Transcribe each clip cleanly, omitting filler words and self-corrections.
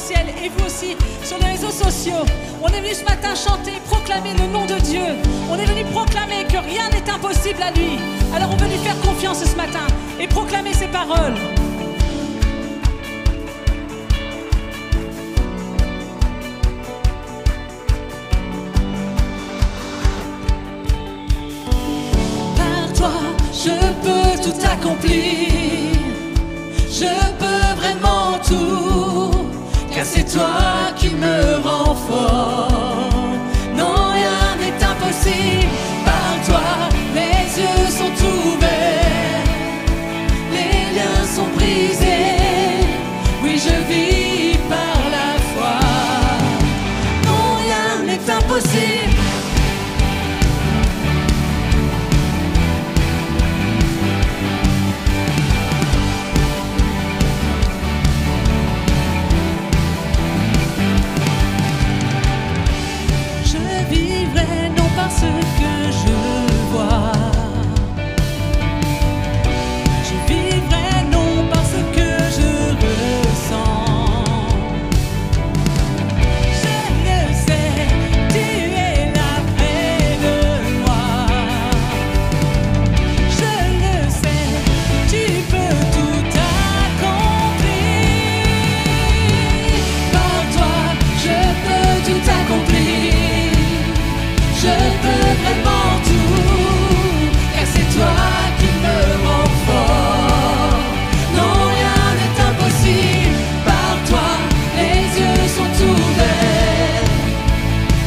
ciel et vous aussi sur les réseaux sociaux. On est venu ce matin chanter, proclamer le nom de Dieu. On est venu proclamer que rien n'est impossible à lui. Alors on veut lui faire confiance ce matin et proclamer ses paroles. Par toi, je peux tout accomplir. Je peux vraiment tout, car c'est toi qui me rends fort. Non, rien n'est impossible. Par toi, les yeux sont ouverts, les liens sont brisés. Oui, je vis par la foi. Non, rien n'est impossible. Ce que je vois, je vivrai non par ce que je ressens. Je le sais, tu es là près de moi. Je le sais, tu peux tout accomplir. Par toi, je peux tout accomplir. Je peux vraiment tout, car c'est toi qui me rends fort. Non, rien n'est impossible. Par toi, les yeux sont ouverts,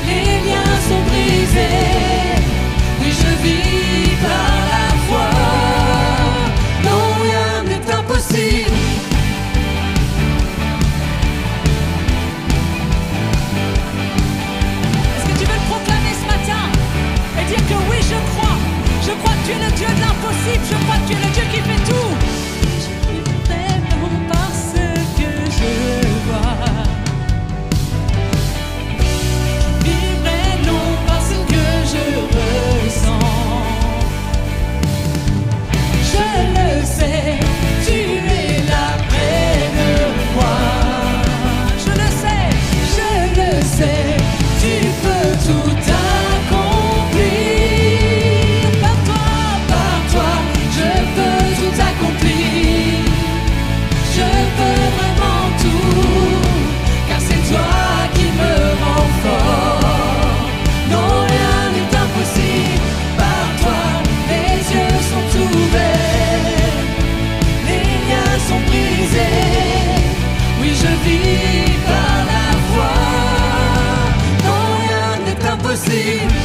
les liens sont brisés. Oui, je vis par la foi. Non, rien n'est impossible. Dire que oui, je crois que tu es le Dieu de l'impossible, je crois que tu es le Dieu qui fait tout. Je vivrai non par ce que je vois, je vivrai non par ce que je ressens. Je le sais, tu es là près de moi. Je le sais, tu peux tout accomplir. Oui, je vis par la foi. Non, rien n'est impossible.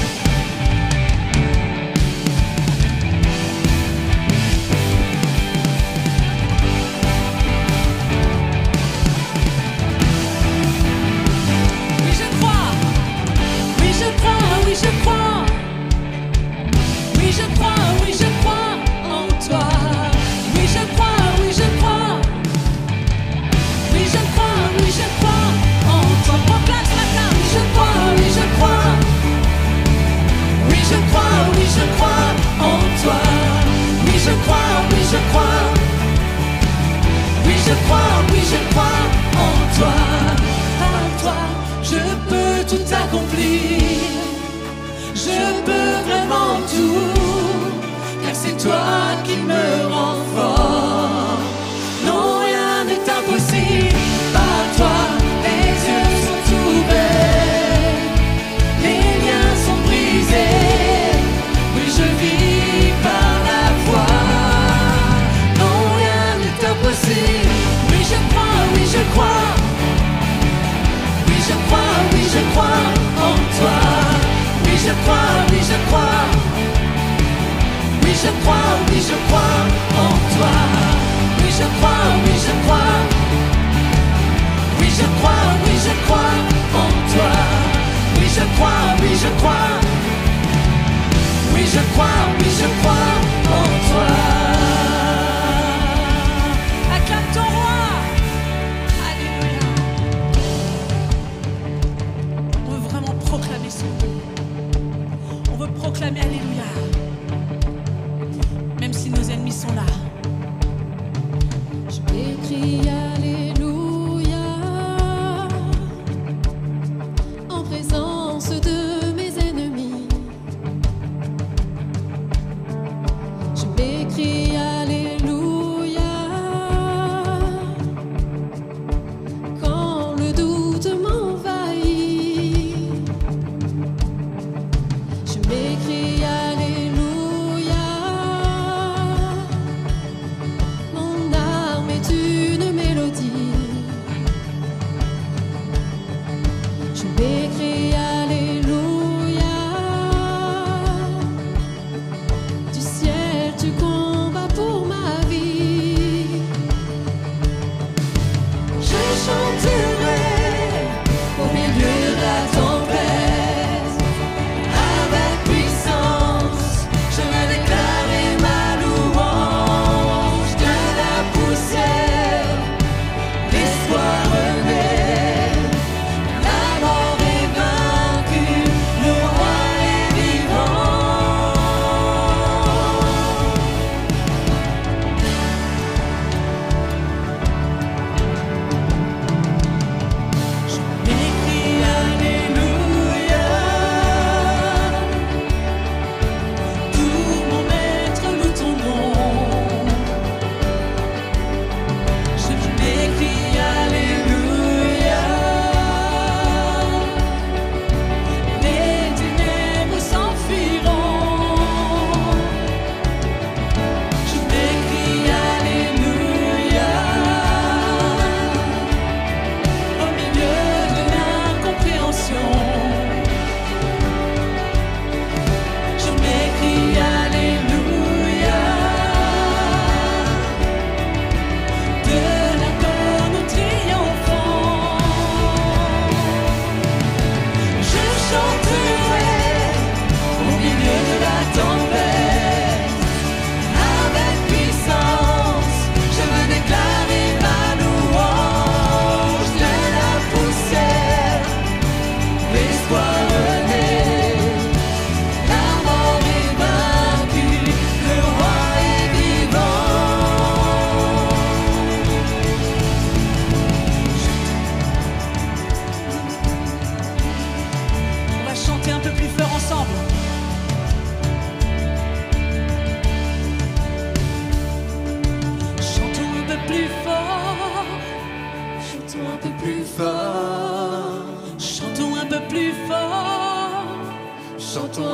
Oui, je crois. Oui, je crois. Oui, je crois. Oui, je crois. Oui, je crois en toi. Oui, je crois. Oui, je crois. Oui, je crois, oui, je crois en toi. Proclame ce matin. Oui, je crois, oui, je crois. Oui, je crois, oui, je crois en toi. Oui, je crois, oui, je crois. Oui, je crois, oui, je crois en toi. Par toi, je peux tout accomplir. Je peux vraiment tout, car c'est toi qui me rends fort. Non, rien n'est impossible. Par toi, les yeux sont ouverts, les liens sont brisés. Oui, je vis par la foi. Non, rien n'est impossible. Oui, je crois, oui, je crois. Oui, je crois, oui, je crois en toi. Oui, je crois, oui, je crois. Oui, je crois, oui, je crois en toi. Oui, je crois, oui, je crois. Oui, je crois, oui, je crois en toi. Oui, je crois, oui, je crois. Oui, je crois, oui, je crois en toi. Acclame ton roi. Alléluia. On veut vraiment proclamer son nom. On veut proclamer Alléluia. Même si nos ennemis sont là. Je vais crier Alléluia.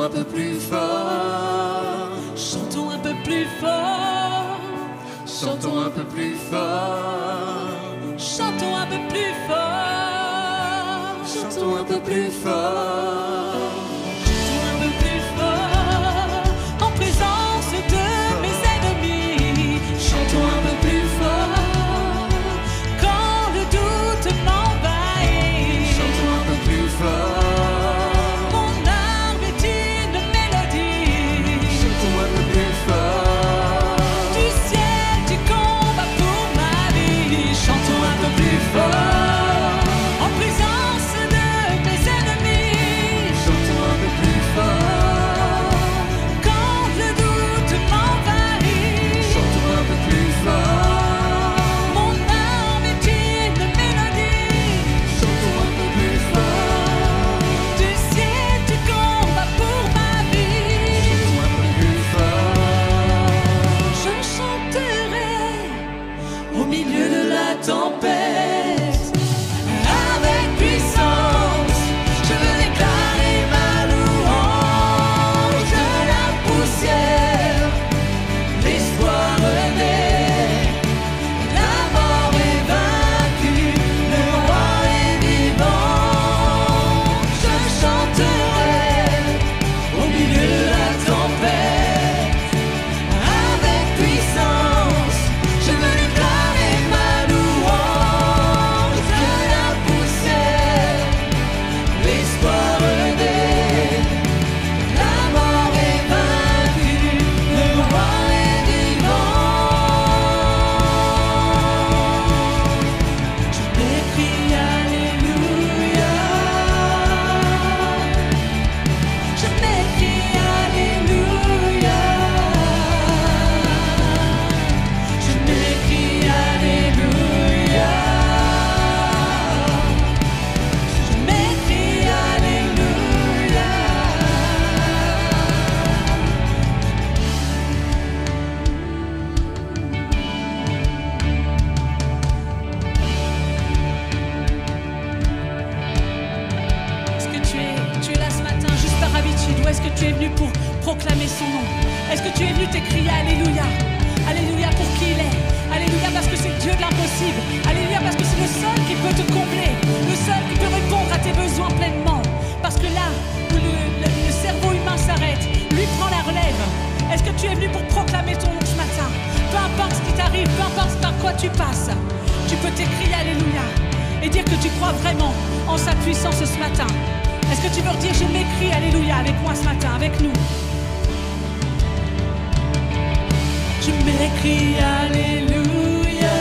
Chantons un peu plus fort. Chantons un peu plus fort. Chantons un peu plus fort. Chantons un peu plus fort. Chantons un peu plus fort. Chantons un peu plus fort. En présence de mes ennemis. Chantons un peu plus fort. Quand le doute m'envahit. Chantons un peu plus fort. Mon âme est une mélodie. Chantons un peu plus fort. Du ciel tu combats pour ma vie. Chantons un peu plus fort. En présence de mes ennemis. Chantons un peu plus fort. Quand le doute m'envahit. Chantons un peu plus fort. Mon âme est une mélodie. Chantons un peu plus fort. Du ciel tu combats pour ma vie. Chantons un peu plus fort. Je chanterai au milieu de la tempête. Avec puissance, je veux déclarer ma louange. De la poussière, l'espoir renaît. La mort est vaincue, le roi est vivant. Je chanterai au milieu de la tempête. Avec puissance, je veux déclarer ma louange. De la poussière, l'espoir renaît. La mort est vaincue, le roi est vivant. Je m'écris Alléluia. Je m'écris Alléluia. Je m'écris Alléluia. Je m'écris Alléluia. Est-ce que tu es là ce matin juste par habitude ou est-ce que tu es venu pour proclamer son nom? Est-ce que tu es venu t'écrier Alléluia? Alléluia pour qui il est. Alléluia parce que c'est le Dieu de l'impossible. Alléluia parce que c'est le seul qui peut te combler, le seul qui peut répondre à tes besoins pleinement. Parce que là où le cerveau humain s'arrête, lui prend la relève. Est-ce que tu es venu pour proclamer ton nom ce matin? Peu importe ce qui t'arrive, peu importe par quoi tu passes, tu peux t'écrier Alléluia et dire que tu crois vraiment en sa puissance ce matin. Est-ce que tu veux redire je m'écris Alléluia avec moi ce matin, avec nous? Je m'écris Alléluia.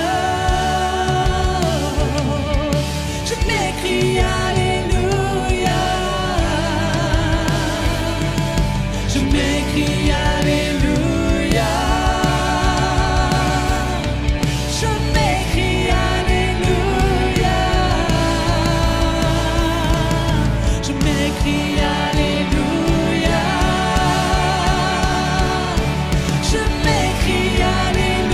Je m'écris Alléluia. Je m'écris Alléluia. Je m'écris Alléluia. Je m'écris Alléluia. Je m'écris Alléluia.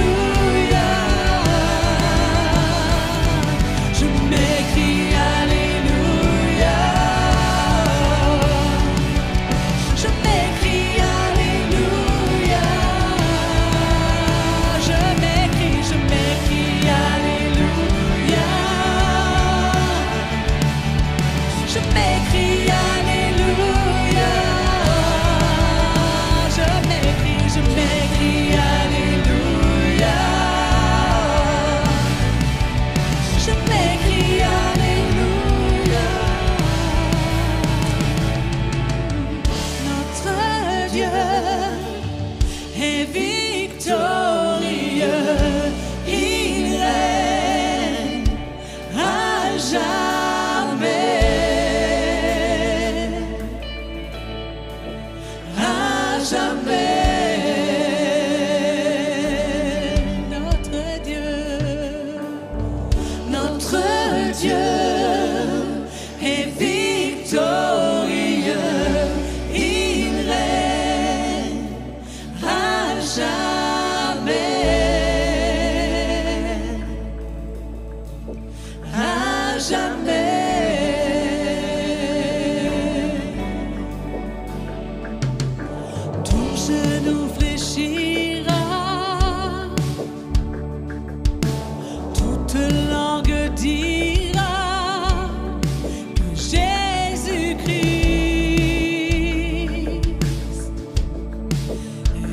jamais.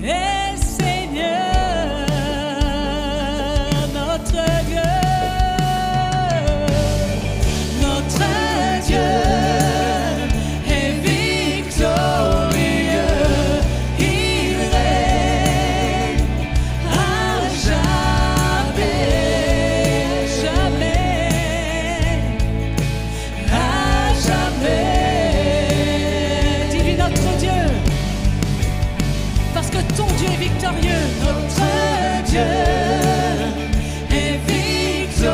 est Seigneur, notre Dieu. Notre Dieu est victorieux, il règne à jamais, jamais. Dis-lui notre Dieu, parce que ton Dieu est victorieux. Notre Dieu est victorieux,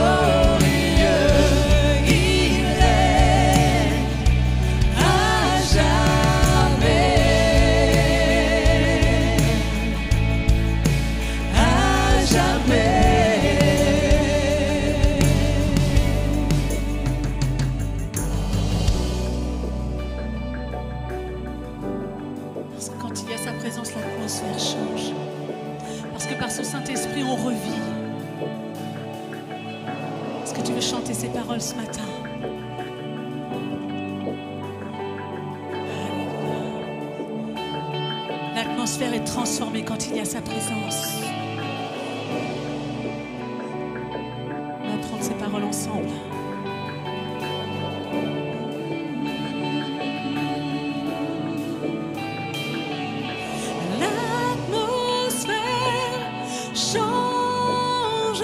il règne à jamais, à jamais. Parce que quand il y a sa présence, l'atmosphère change. Parce que par son Saint-Esprit, on revit. Est-ce que tu veux chanter ces paroles ce matin? Alléluia. L'atmosphère est transformée quand il y a sa présence. On va prendre ces paroles ensemble. L'atmosphère change,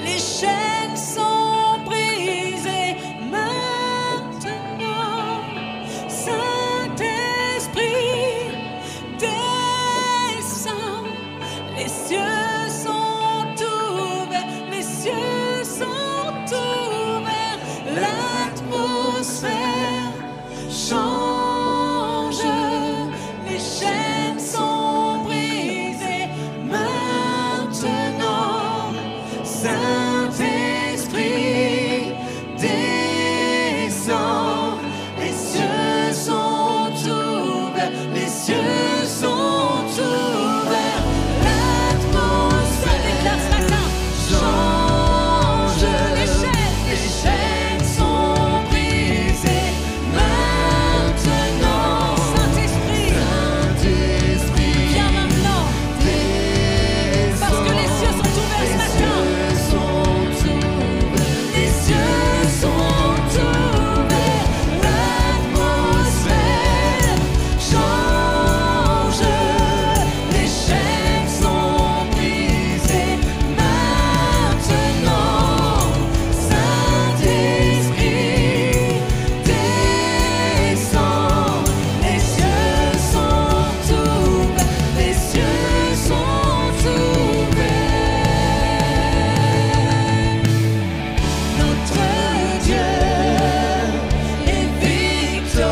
les chaînes sont brisées maintenant. Saint-Esprit descend, les cieux sont ouverts, les cieux sont ouverts. L'atmosphère change, les chaînes sont brisées maintenant. Saint-Esprit descend, les cieux sont ouverts, les cieux sont ouverts. L'atmosphère déclare ce matin, change, les chaînes sont brisées maintenant. Saint-Esprit, viens maintenant, parce que les cieux sont ouverts ce matin. Les cieux sont ouverts, l'atmosphère change, les chaînes sont brisées maintenant. Saint-Esprit descend, les cieux sont ouverts, les cieux sont ouverts. Notre Dieu est victorieux,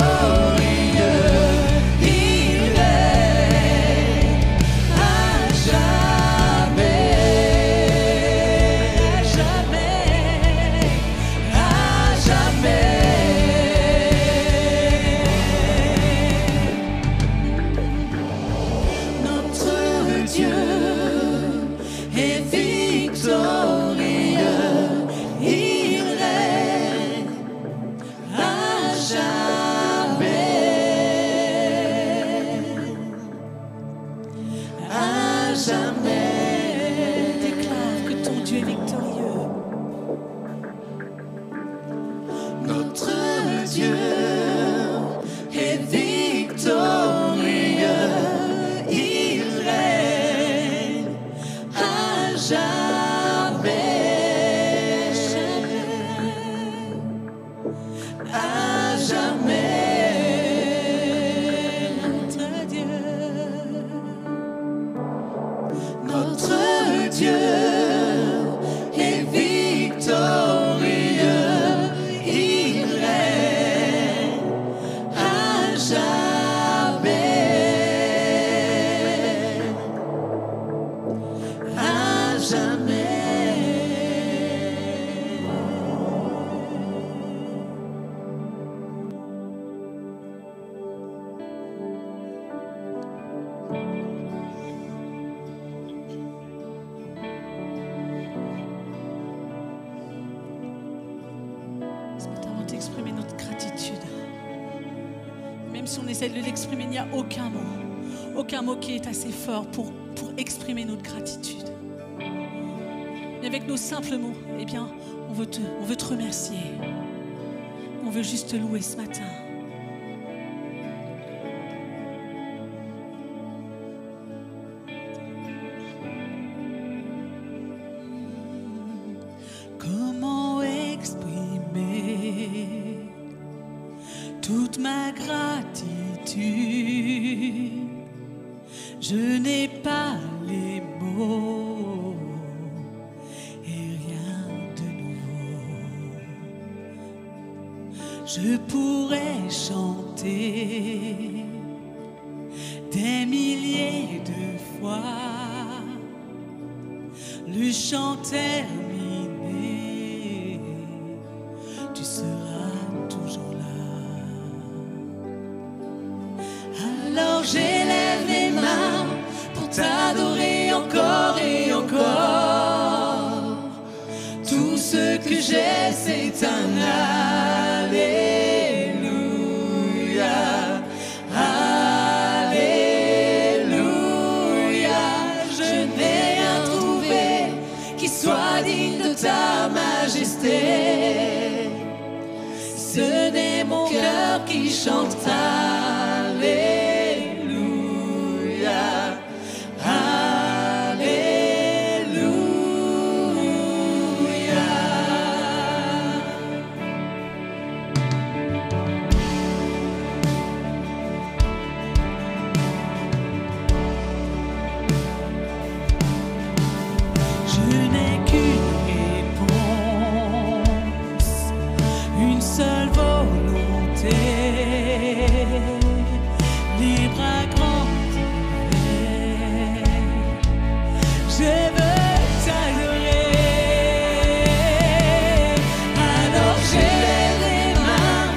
il règne à jamais, à jamais, Notre Dieu est victorieux, il règne à jamais. Déclare que ton Dieu est victorieux. Notre Dieu est victorieux, il règne à jamais, à jamais. Notre Dieu, notre Dieu est victorieux, il règne à jamais, à jamais. même si on essaie de l'exprimer, il n'y a aucun mot qui est assez fort pour exprimer notre gratitude. Et avec nos simples mots, eh bien, on veut te remercier. On veut juste te louer ce matin. Comment exprimer toute ma gratitude? Je n'ai pas les mots et rien de nouveau. Je pourrais chanter des milliers de fois le chant terminé, tu seras toujours là. Alors j'élève les mains pour t'adorer encore et encore. Tout ce que j'ai, c'est un Alléluia. Alléluia. Je n'ai rien trouvé qui soit digne de ta majesté. Ce n'est mon cœur qui chante Alléluia. Alléluia. Je n'ai qu'une réponse, une seule volonté, les bras grands ouverts. Je veux t'adorer. Alors j'élève les mains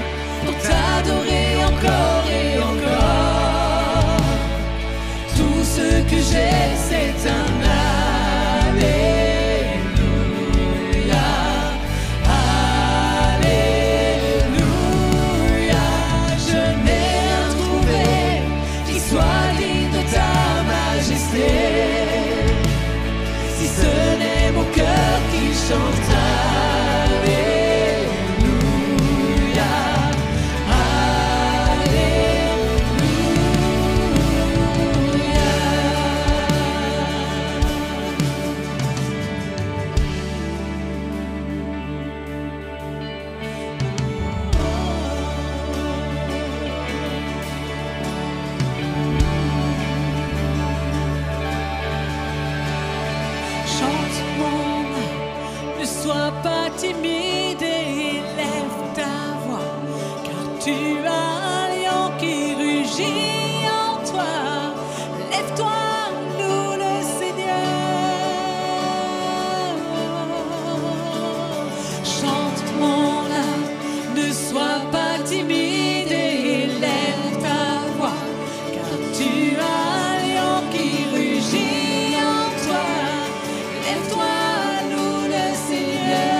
pour t'adorer encore et encore. Tout ce que j'ai, c'est un Alléluia. Alléluia. Je n'ai rien trouvé qui soit digne de ta majesté. Si ce n'est mon cœur qui chante Alléluia. Chante mon âme, ne sois pas timide et lève ta voix, car tu as un lion qui rugit en toi. Lève-toi, loue le Seigneur. Chante mon âme, ne sois pas timide et lève ta voix, car tu as un lion qui rugit en toi. Lève-toi, loue le Seigneur.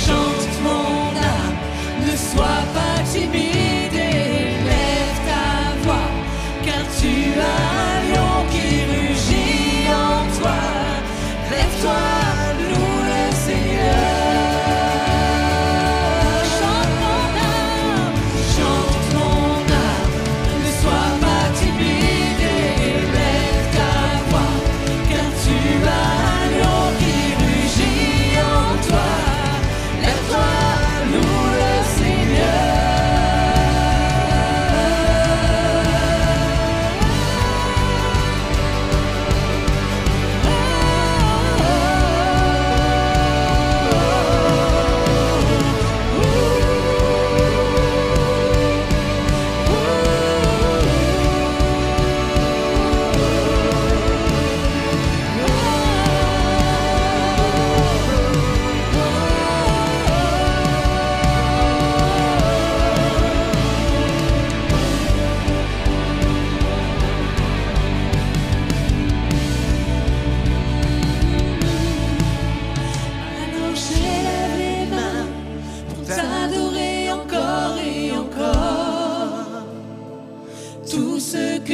Chante mon âme, ne sois pas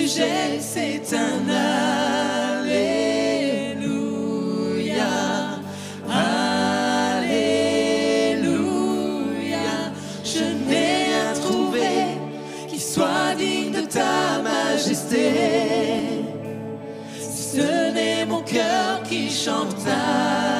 j'ai, c'est un Alléluia. Alléluia. Je n'ai rien trouvé qui soit digne de ta majesté. Si ce n'est mon cœur qui chante Alléluia.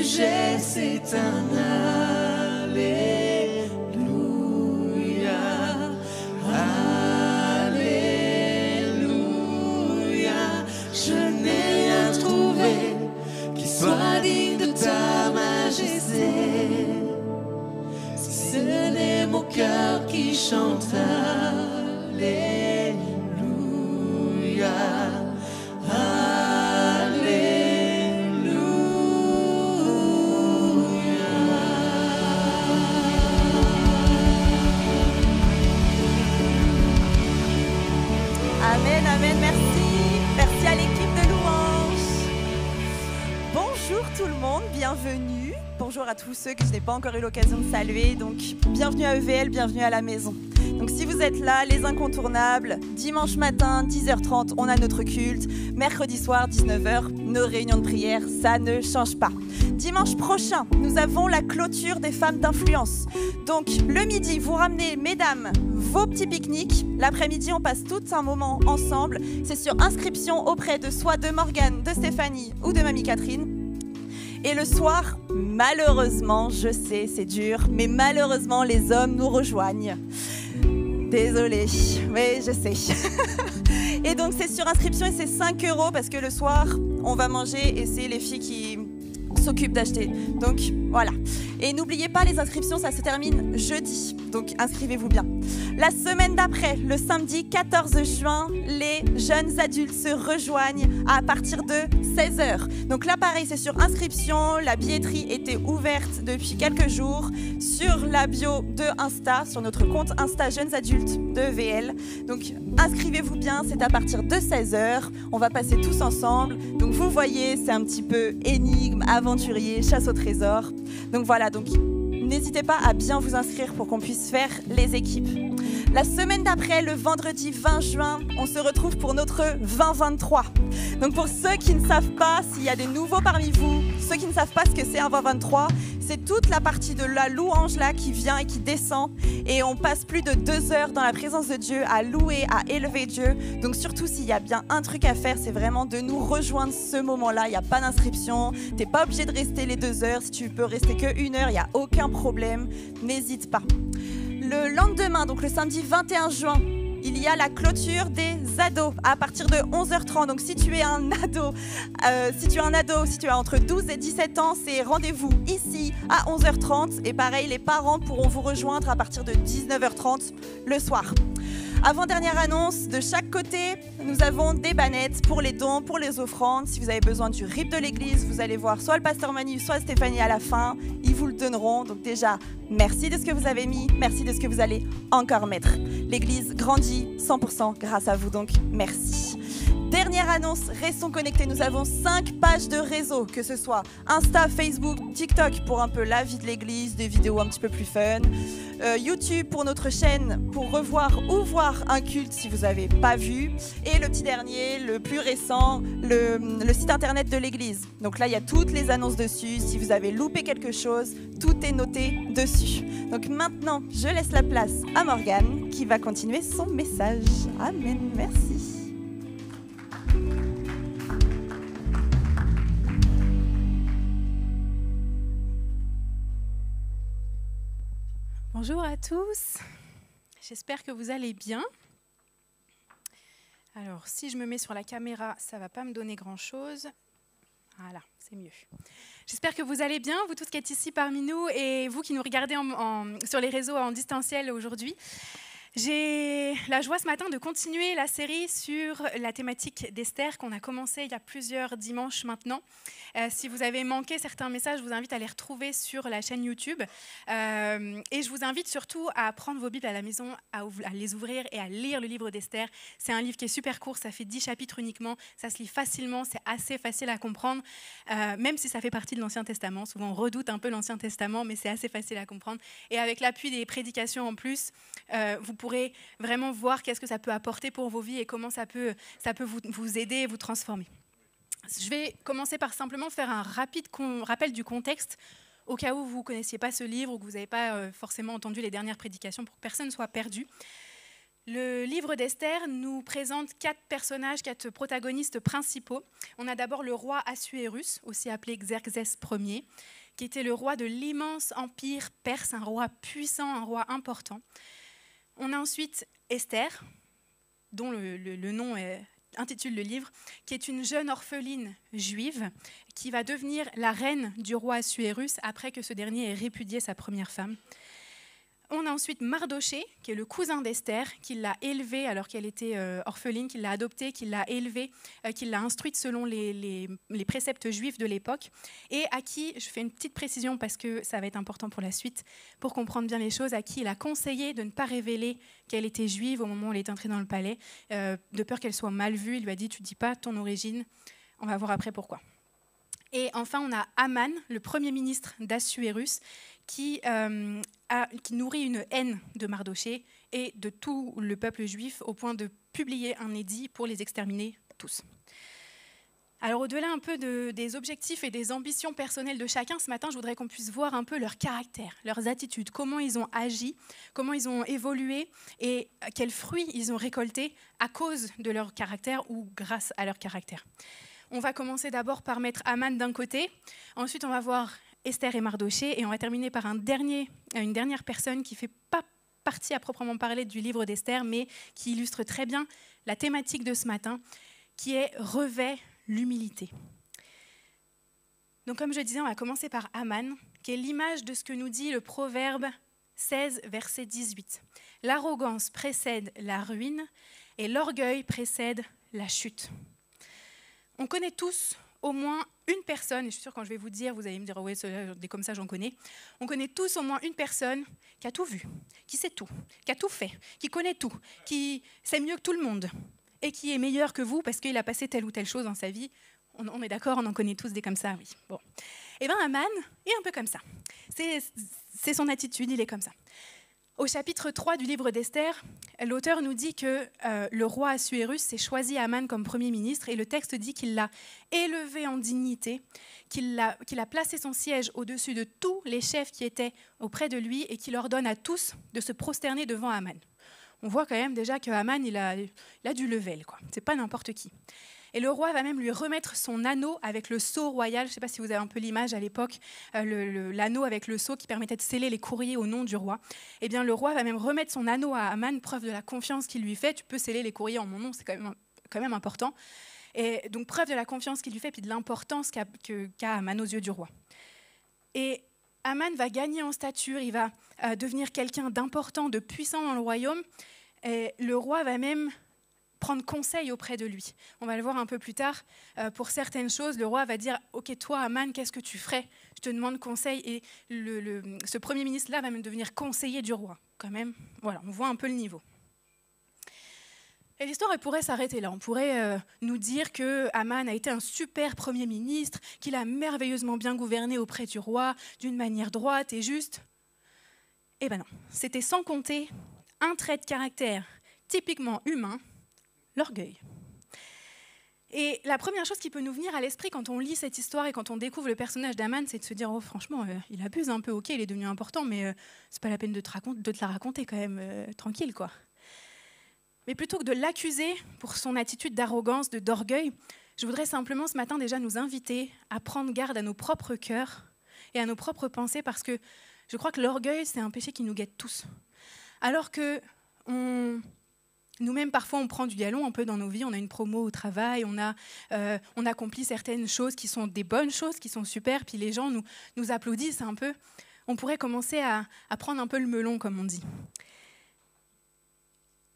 j'ai, c'est un Alléluia. Alléluia. Je n'ai rien trouvé qui soit digne de ta majesté. Si ce n'est mon cœur qui chante Alléluia. Amen, amen, merci. Merci à l'équipe de louange. Bonjour tout le monde, bienvenue. Bonjour à tous ceux que je n'ai pas encore eu l'occasion de saluer. Donc, bienvenue à EVL, bienvenue à la maison. Donc, si vous êtes là, les incontournables, dimanche matin, 10h30, on a notre culte. Mercredi soir, 19h, nos réunions de prière, ça ne change pas. Dimanche prochain, nous avons la clôture des femmes d'influence. Donc, le midi, vous ramenez, mesdames, vos petits pique-niques. L'après-midi, on passe tout un moment ensemble. C'est sur inscription auprès de soit de Morgane, de Stéphanie ou de Mamie Catherine. Et le soir, malheureusement, je sais, c'est dur, mais malheureusement, les hommes nous rejoignent. Désolée, mais je sais. Et donc, c'est sur inscription et c'est 5 € parce que le soir, on va manger et c'est les filles qui s'occupent d'acheter. Donc, voilà. Et n'oubliez pas, les inscriptions, ça se termine jeudi. Donc, inscrivez-vous bien. La semaine d'après, le samedi 14 juin, les jeunes adultes se rejoignent à partir de 16h. Donc là, pareil, c'est sur inscription. La billetterie était ouverte depuis quelques jours sur la bio de Insta, sur notre compte Insta Jeunes Adultes de VL. Donc, inscrivez-vous bien, c'est à partir de 16h. On va passer tous ensemble. Donc, vous voyez, c'est un petit peu énigme, aventurier, chasse au trésor. Donc voilà, donc n'hésitez pas à bien vous inscrire pour qu'on puisse faire les équipes. La semaine d'après, le vendredi 20 juin, on se retrouve pour notre 2023. Donc pour ceux qui ne savent pas, s'il y a des nouveaux parmi vous, ceux qui ne savent pas ce que c'est un 2023, c'est toute la partie de la louange là qui vient et qui descend. Et on passe plus de 2 heures dans la présence de Dieu à louer, à élever Dieu. Donc surtout s'il y a bien un truc à faire, c'est vraiment de nous rejoindre ce moment-là. Il n'y a pas d'inscription, tu n'es pas obligé de rester les 2 heures. Si tu peux rester que 1 heure, il n'y a aucun problème. N'hésite pas. Le lendemain, donc le samedi 21 juin, il y a la clôture des ados à partir de 11h30. Donc si tu es un ado, si tu es entre 12 et 17 ans, c'est rendez-vous ici à 11h30. Et pareil, les parents pourront vous rejoindre à partir de 19h30 le soir. Avant-dernière annonce, de chaque côté, nous avons des bannettes pour les dons, pour les offrandes. Si vous avez besoin du RIB de l'église, vous allez voir soit le pasteur Manu, soit Stéphanie à la fin. Ils vous le donneront. Donc déjà, merci de ce que vous avez mis, merci de ce que vous allez encore mettre. L'église grandit 100% grâce à vous, donc merci. Dernière annonce, restons connectés. Nous avons 5 pages de réseau, que ce soit Insta, Facebook, TikTok pour un peu la vie de l'église, des vidéos un petit peu plus fun. YouTube pour notre chaîne, pour revoir ou voir un culte si vous n'avez pas vu. Et le petit dernier, le plus récent, le site internet de l'église. Donc là, il y a toutes les annonces dessus. Si vous avez loupé quelque chose, tout est noté dessus. Donc maintenant, je laisse la place à Morgane qui va continuer son message. Amen, merci. Bonjour à tous, j'espère que vous allez bien. Alors, si je me mets sur la caméra, ça ne va pas me donner grand-chose. Voilà, c'est mieux. J'espère que vous allez bien, vous tous qui êtes ici parmi nous et vous qui nous regardez sur les réseaux en distanciel aujourd'hui. J'ai la joie ce matin de continuer la série sur la thématique d'Esther qu'on a commencé il y a plusieurs dimanches maintenant. Si vous avez manqué certains messages, je vous invite à les retrouver sur la chaîne YouTube. Et je vous invite surtout à prendre vos Bibles à la maison, à les ouvrir et à lire le livre d'Esther. C'est un livre qui est super court, ça fait 10 chapitres uniquement, ça se lit facilement, c'est assez facile à comprendre, même si ça fait partie de l'Ancien Testament. Souvent on redoute un peu l'Ancien Testament, mais c'est assez facile à comprendre. Et avec l'appui des prédications en plus, vous pourrez vraiment voir qu'est-ce que ça peut apporter pour vos vies et comment ça peut vous aider et vous transformer. Je vais commencer par simplement faire un rapide rappel du contexte au cas où vous ne connaissiez pas ce livre ou que vous n'avez pas forcément entendu les dernières prédications pour que personne ne soit perdu. Le livre d'Esther nous présente 4 personnages, 4 protagonistes principaux. On a d'abord le roi Assuérus, aussi appelé Xerxès Ier, qui était le roi de l'immense empire perse, un roi puissant, un roi important. On a ensuite Esther, dont le nom intitule le livre, qui est une jeune orpheline juive qui va devenir la reine du roi Assuérus après que ce dernier ait répudié sa première femme. On a ensuite Mardoché, qui est le cousin d'Esther, qui l'a élevée alors qu'elle était orpheline, qui l'a adoptée, qui l'a élevée, qui l'a instruite selon les préceptes juifs de l'époque, et à qui, je fais une petite précision parce que ça va être important pour la suite, pour comprendre bien les choses, à qui il a conseillé de ne pas révéler qu'elle était juive au moment où elle est entrée dans le palais, de peur qu'elle soit mal vue. Il lui a dit « tu ne dis pas ton origine », on va voir après pourquoi. Et enfin, on a Aman, le premier ministre d'Assuérus, qui nourrit une haine de Mardoché et de tout le peuple juif au point de publier un édit pour les exterminer tous. Alors au-delà un peu des objectifs et des ambitions personnelles de chacun, ce matin, je voudrais qu'on puisse voir un peu leur caractère, leurs attitudes, comment ils ont agi, comment ils ont évolué et quels fruits ils ont récoltés à cause de leur caractère ou grâce à leur caractère. On va commencer d'abord par mettre Aman d'un côté, ensuite on va voir Esther et Mardoché, et on va terminer par une dernière personne qui ne fait pas partie à proprement parler du livre d'Esther, mais qui illustre très bien la thématique de ce matin, qui est « Revêt l'humilité ». Donc comme je disais, on va commencer par Aman, qui est l'image de ce que nous dit le Proverbe 16, verset 18. « L'arrogance précède la ruine, et l'orgueil précède la chute ». On connaît tous au moins une personne, et je suis sûre quand je vais vous dire, vous allez me dire « oui, des comme ça, j'en connais ». On connaît tous au moins une personne qui a tout vu, qui sait tout, qui a tout fait, qui connaît tout, qui sait mieux que tout le monde et qui est meilleur que vous parce qu'il a passé telle ou telle chose dans sa vie. On est d'accord, on en connaît tous des comme ça, oui. Bon. Et bien Aman est un peu comme ça. C'est son attitude, il est comme ça. Au chapitre 3 du livre d'Esther, l'auteur nous dit que le roi Assuérus s'est choisi Aman comme premier ministre, et le texte dit qu'il l'a élevé en dignité, qu'il a placé son siège au-dessus de tous les chefs qui étaient auprès de lui et qu'il ordonne à tous de se prosterner devant Aman. On voit quand même déjà que Aman, il a du level, quoi. C'est pas n'importe qui. Et le roi va même lui remettre son anneau avec le sceau royal. Je ne sais pas si vous avez un peu l'image à l'époque, l'anneau avec le sceau qui permettait de sceller les courriers au nom du roi. Eh bien, le roi va même remettre son anneau à Aman, preuve de la confiance qu'il lui fait. Tu peux sceller les courriers en mon nom, c'est quand même important. Et donc, preuve de la confiance qu'il lui fait, puis de l'importance qu'a Aman aux yeux du roi. Et Aman va gagner en stature, il va devenir quelqu'un d'important, de puissant dans le royaume. Et le roi va même prendre conseil auprès de lui. On va le voir un peu plus tard. Pour certaines choses, le roi va dire « Ok, toi, Aman, qu'est-ce que tu ferais ? Je te demande conseil. » Et ce premier ministre-là va même devenir conseiller du roi. Quand même, voilà, on voit un peu le niveau. Et l'histoire, elle pourrait s'arrêter là. On pourrait nous dire que Aman a été un super premier ministre, qu'il a merveilleusement bien gouverné auprès du roi, d'une manière droite et juste. Eh ben non, c'était sans compter un trait de caractère typiquement humain, l'orgueil. Et la première chose qui peut nous venir à l'esprit quand on lit cette histoire et quand on découvre le personnage d'Aman, c'est de se dire « Oh, franchement, il abuse un peu, ok, il est devenu important, mais c'est pas la peine de te la raconter quand même, tranquille, quoi. » Mais plutôt que de l'accuser pour son attitude d'arrogance, d'orgueil, je voudrais simplement ce matin déjà nous inviter à prendre garde à nos propres cœurs et à nos propres pensées, parce que je crois que l'orgueil, c'est un péché qui nous guette tous. Alors que nous-mêmes, parfois, on prend du galon un peu dans nos vies, on a une promo au travail, on accomplit certaines choses qui sont des bonnes choses, qui sont super, puis les gens nous applaudissent un peu. On pourrait commencer à prendre un peu le melon, comme on dit.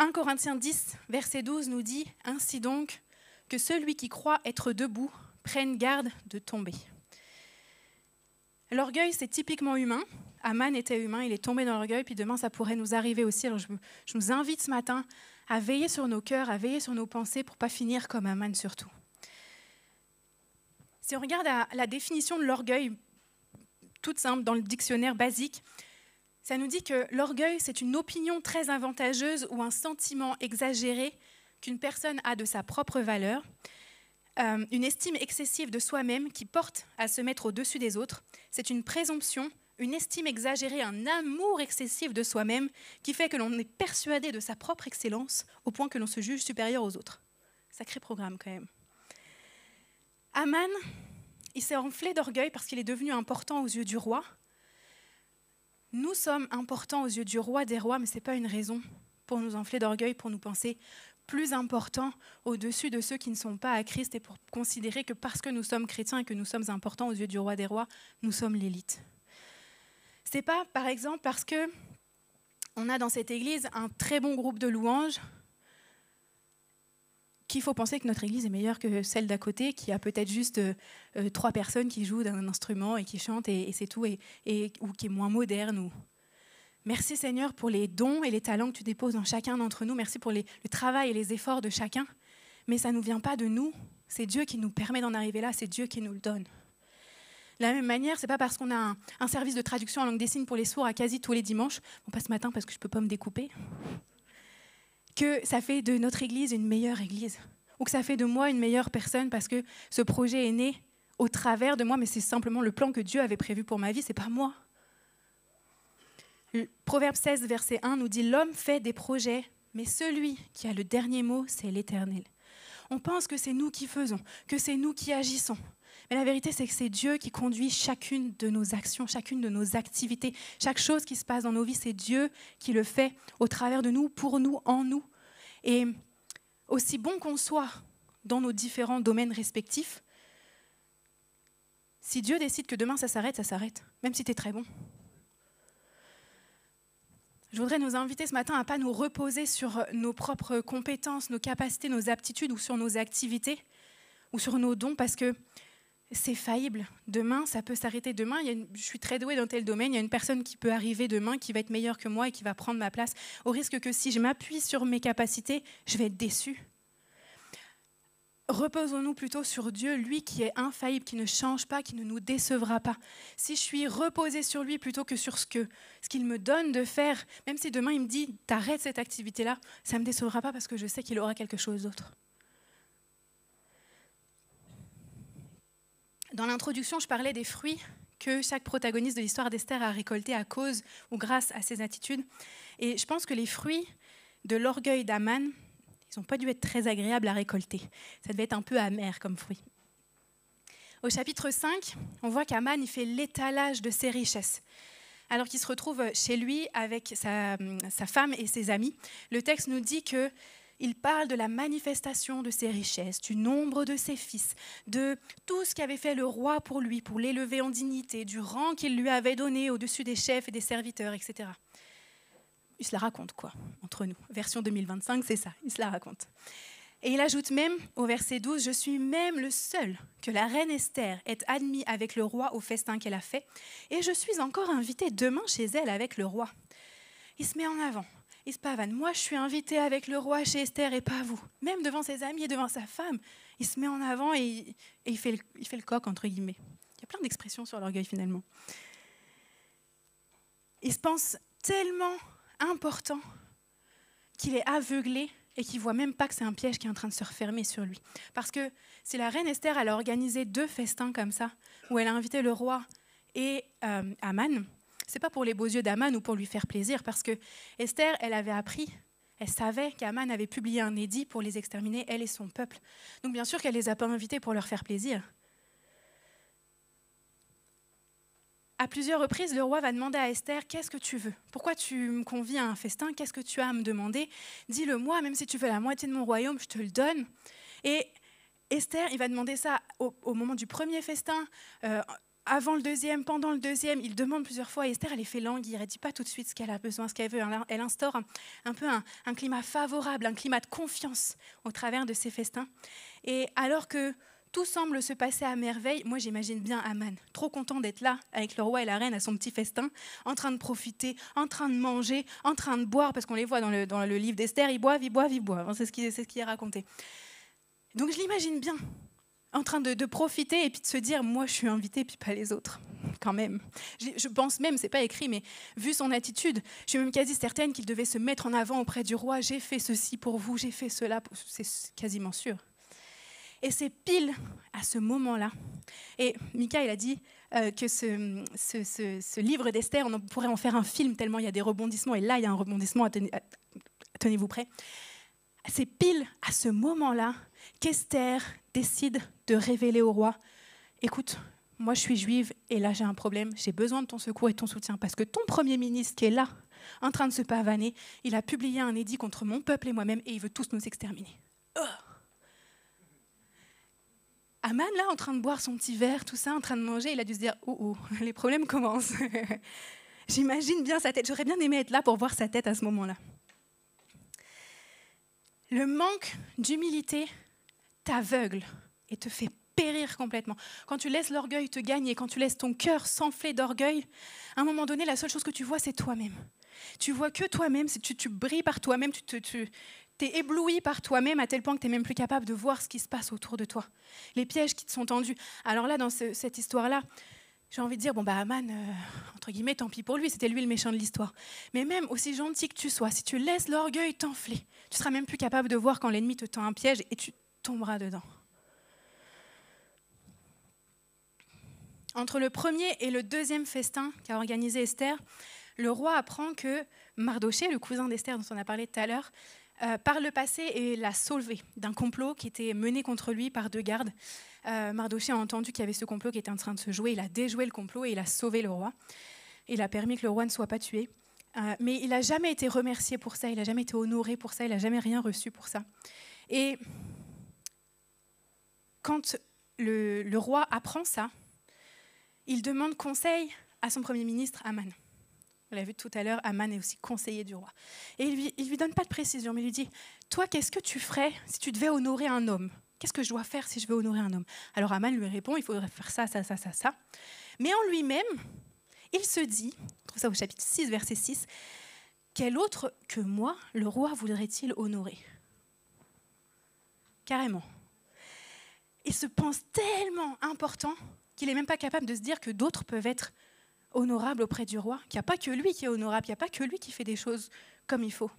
1 Corinthiens 10, verset 12 nous dit « Ainsi donc, que celui qui croit être debout prenne garde de tomber. » L'orgueil, c'est typiquement humain. Aman était humain, il est tombé dans l'orgueil, puis demain, ça pourrait nous arriver aussi. Alors, je nous invite ce matin à veiller sur nos cœurs, à veiller sur nos pensées pour ne pas finir comme Aman surtout. Si on regarde la définition de l'orgueil, toute simple, dans le dictionnaire basique, ça nous dit que l'orgueil, c'est une opinion très avantageuse ou un sentiment exagéré qu'une personne a de sa propre valeur, une estime excessive de soi-même qui porte à se mettre au-dessus des autres. C'est une présomption, une estime exagérée, un amour excessif de soi-même qui fait que l'on est persuadé de sa propre excellence au point que l'on se juge supérieur aux autres. Sacré programme quand même. Aman, il s'est enflé d'orgueil parce qu'il est devenu important aux yeux du roi. Nous sommes importants aux yeux du roi des rois, mais ce n'est pas une raison pour nous enfler d'orgueil, pour nous penser plus importants au-dessus de ceux qui ne sont pas à Christ et pour considérer que parce que nous sommes chrétiens et que nous sommes importants aux yeux du roi des rois, nous sommes l'élite. Ce n'est pas, par exemple, parce qu'on a dans cette église un très bon groupe de louanges qu'il faut penser que notre église est meilleure que celle d'à côté, qui a peut-être juste 3 personnes qui jouent d'un instrument et qui chantent et c'est tout, ou qui est moins moderne. Merci Seigneur pour les dons et les talents que tu déposes dans chacun d'entre nous. Merci pour le travail et les efforts de chacun. Mais ça ne nous vient pas de nous. C'est Dieu qui nous permet d'en arriver là. C'est Dieu qui nous le donne. De la même manière, ce n'est pas parce qu'on a un service de traduction en langue des signes pour les sourds à quasi tous les dimanches, bon, pas ce matin parce que je ne peux pas me découper, que ça fait de notre église une meilleure église, ou que ça fait de moi une meilleure personne parce que ce projet est né au travers de moi, mais c'est simplement le plan que Dieu avait prévu pour ma vie, c'est pas moi. Le Proverbe 16, verset 1 nous dit « L'homme fait des projets, mais celui qui a le dernier mot, c'est l'Éternel. » On pense que c'est nous qui faisons, que c'est nous qui agissons. Mais la vérité, c'est que c'est Dieu qui conduit chacune de nos actions, chacune de nos activités. Chaque chose qui se passe dans nos vies, c'est Dieu qui le fait au travers de nous, pour nous, en nous. Et aussi bon qu'on soit dans nos différents domaines respectifs, si Dieu décide que demain ça s'arrête, même si tu es très bon. Je voudrais nous inviter ce matin à ne pas nous reposer sur nos propres compétences, nos capacités, nos aptitudes ou sur nos activités ou sur nos dons parce que c'est faillible. Demain, ça peut s'arrêter. Demain, je suis très douée dans tel domaine, il y a une personne qui peut arriver demain qui va être meilleure que moi et qui va prendre ma place, au risque que si je m'appuie sur mes capacités, je vais être déçue. Reposons-nous plutôt sur Dieu, lui qui est infaillible, qui ne change pas, qui ne nous décevra pas. Si je suis reposée sur lui plutôt que sur ce qu'il me donne de faire, même si demain il me dit « t'arrêtes cette activité-là », ça ne me décevra pas parce que je sais qu'il aura quelque chose d'autre. Dans l'introduction, je parlais des fruits que chaque protagoniste de l'histoire d'Esther a récoltés à cause ou grâce à ses attitudes. Et je pense que les fruits de l'orgueil d'Aman, ils n'ont pas dû être très agréables à récolter. Ça devait être un peu amer comme fruit. Au chapitre 5, on voit qu'Aman il fait l'étalage de ses richesses. Alors qu'il se retrouve chez lui avec sa femme et ses amis, le texte nous dit que il parle de la manifestation de ses richesses, du nombre de ses fils, de tout ce qu'avait fait le roi pour lui, pour l'élever en dignité, du rang qu'il lui avait donné au-dessus des chefs et des serviteurs, etc. Il se la raconte, quoi, entre nous. Version 2025, c'est ça, il se la raconte. Et il ajoute même, au verset 12, « Je suis même le seul que la reine Esther ait admis avec le roi au festin qu'elle a fait, et je suis encore invité demain chez elle avec le roi. » Il se met en avant. Il se pavane. Moi, je suis invité avec le roi chez Esther et pas vous. Même devant ses amis et devant sa femme, il se met en avant et il fait le coq, entre guillemets. Il y a plein d'expressions sur l'orgueil, finalement. Il se pense tellement important qu'il est aveuglé et qu'il ne voit même pas que c'est un piège qui est en train de se refermer sur lui. Parce que si la reine Esther, elle a organisé 2 festins comme ça, où elle a invité le roi et Aman, ce n'est pas pour les beaux yeux d'Aman ou pour lui faire plaisir, parce que Esther, elle avait appris, elle savait qu'Aman avait publié un édit pour les exterminer, elle et son peuple. Donc bien sûr qu'elle ne les a pas invités pour leur faire plaisir. À plusieurs reprises, le roi va demander à Esther, qu'est-ce que tu veux? Pourquoi tu me convies à un festin? Qu'est-ce que tu as à me demander? Dis-le-moi, même si tu veux la moitié de mon royaume, je te le donne. Et Esther, il va demander ça au moment du premier festin, avant le deuxième, pendant le deuxième, il demande plusieurs fois et Esther, elle les fait languir, elle ne dit pas tout de suite ce qu'elle a besoin, ce qu'elle veut. Elle instaure un peu un climat favorable, un climat de confiance au travers de ces festins. Et alors que tout semble se passer à merveille, moi j'imagine bien Aman, trop content d'être là avec le roi et la reine à son petit festin, en train de profiter, en train de manger, en train de boire, parce qu'on les voit dans le livre d'Esther, ils boivent. C'est ce qui est raconté. Donc je l'imagine bien, en train de profiter et puis de se dire, moi je suis invité puis pas les autres, quand même. Je pense même, c'est pas écrit, mais vu son attitude, je suis même quasi certaine qu'il devait se mettre en avant auprès du roi, j'ai fait ceci pour vous, j'ai fait cela, c'est quasiment sûr. Et c'est pile à ce moment-là, et Mika il a dit, que ce livre d'Esther, on pourrait en faire un film tellement il y a des rebondissements. Et là, il y a un rebondissement, tenez-vous prêts. C'est pile à ce moment-là qu'Esther décide de révéler au roi, écoute, moi je suis juive et là j'ai un problème, j'ai besoin de ton secours et de ton soutien parce que ton premier ministre qui est là, en train de se pavaner, il a publié un édit contre mon peuple et moi-même et il veut tous nous exterminer. Aman, là, en train de boire son petit verre, tout ça, en train de manger, il a dû se dire « Oh, les problèmes commencent ». J'imagine bien sa tête. J'aurais bien aimé être là pour voir sa tête à ce moment-là. Le manque d'humilité t'aveugle et te fait périr complètement. Quand tu laisses l'orgueil te gagner, quand tu laisses ton cœur s'enfler d'orgueil, à un moment donné, la seule chose que tu vois, c'est toi-même. Tu vois que toi-même, tu brilles par toi-même, tu t'es ébloui par toi-même à tel point que tu n'es même plus capable de voir ce qui se passe autour de toi. Les pièges qui te sont tendus. Alors là, dans cette histoire-là, j'ai envie de dire, Aman, entre guillemets, tant pis pour lui, c'était lui le méchant de l'histoire. Mais même aussi gentil que tu sois, si tu laisses l'orgueil t'enfler, tu ne seras même plus capable de voir quand l'ennemi te tend un piège et tu tomberas dedans. Entre le premier et le deuxième festin qu'a organisé Esther, le roi apprend que Mardoché, le cousin d'Esther dont on a parlé tout à l'heure, par le passé, l'a sauvé d'un complot qui était mené contre lui par 2 gardes. Mardoché a entendu qu'il y avait ce complot qui était en train de se jouer. Il a déjoué le complot et il a sauvé le roi. Il a permis que le roi ne soit pas tué. Mais il n'a jamais été remercié pour ça, il n'a jamais été honoré pour ça, il n'a jamais rien reçu pour ça. Et quand le roi apprend ça, il demande conseil à son premier ministre, Aman. On l'a vu tout à l'heure, Aman est aussi conseiller du roi. Et il lui donne pas de précision, mais il lui dit, toi, qu'est-ce que tu ferais si tu devais honorer un homme ? Qu'est-ce que je dois faire si je veux honorer un homme ? Alors Aman lui répond, il faudrait faire ça, ça, ça, ça, ça. Mais en lui-même, il se dit, on trouve ça au chapitre 6, verset 6, quel autre que moi, le roi voudrait-il honorer ? Carrément. Il se pense tellement important qu'il n'est même pas capable de se dire que d'autres peuvent être honorable auprès du roi, qu'il n'y a pas que lui qui est honorable, il n'y a pas que lui qui fait des choses comme il faut.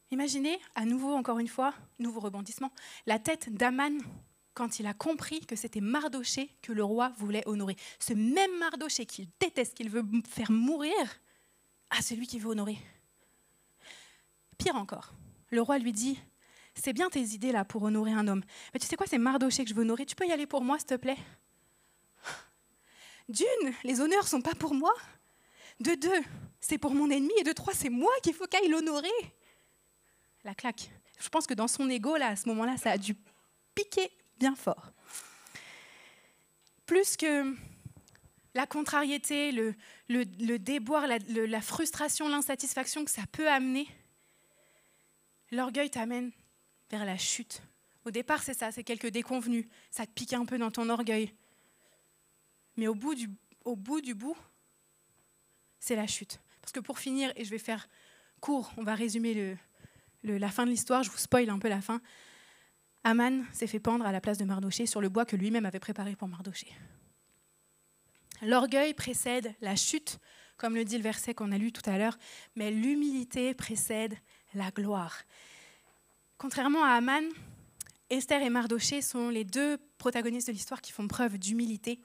Imaginez, à nouveau, encore une fois, nouveau rebondissement, la tête d'Aman quand il a compris que c'était Mardoché que le roi voulait honorer. Ce même Mardoché qu'il déteste, qu'il veut faire mourir, c'est lui qu'il veut honorer. Pire encore, le roi lui dit, c'est bien tes idées là pour honorer un homme, mais tu sais quoi, c'est Mardoché que je veux honorer, tu peux y aller pour moi s'il te plaît ? D'une, les honneurs ne sont pas pour moi. De 2, c'est pour mon ennemi. Et de 3, c'est moi qu'il faut qu'aille l'honorer. La claque. Je pense que dans son ego, là, à ce moment-là, ça a dû piquer bien fort. Plus que la contrariété, le déboire, la frustration, l'insatisfaction que ça peut amener, l'orgueil t'amène vers la chute. Au départ, c'est ça, c'est quelques déconvenus. Ça te pique un peu dans ton orgueil. Mais au bout du bout, c'est la chute. Parce que pour finir, et je vais faire court, on va résumer la fin de l'histoire, je vous spoil un peu la fin. Aman s'est fait pendre à la place de Mardoché sur le bois que lui-même avait préparé pour Mardoché. L'orgueil précède la chute, comme le dit le verset qu'on a lu tout à l'heure, mais l'humilité précède la gloire. Contrairement à Aman, Esther et Mardoché sont les 2 protagonistes de l'histoire qui font preuve d'humilité.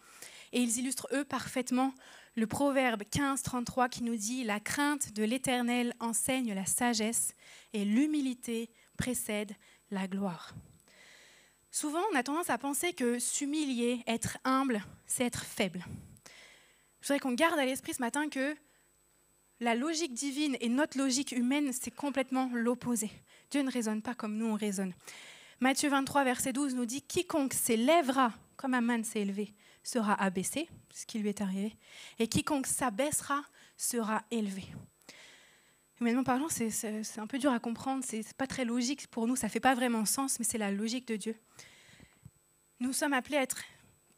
Et ils illustrent, eux, parfaitement le proverbe 15:33 qui nous dit « La crainte de l'Éternel enseigne la sagesse et l'humilité précède la gloire. » Souvent, on a tendance à penser que s'humilier, être humble, c'est être faible. Je voudrais qu'on garde à l'esprit ce matin que la logique divine et notre logique humaine, c'est complètement l'opposé. Dieu ne raisonne pas comme nous, on raisonne. Matthieu 23, verset 12 nous dit « Quiconque s'élèvera, comme Aman s'est élevé, sera abaissé, ce qui lui est arrivé, et quiconque s'abaissera sera élevé. » Humainement parlant, c'est un peu dur à comprendre, c'est pas très logique pour nous, ça fait pas vraiment sens, mais c'est la logique de Dieu. Nous sommes appelés à être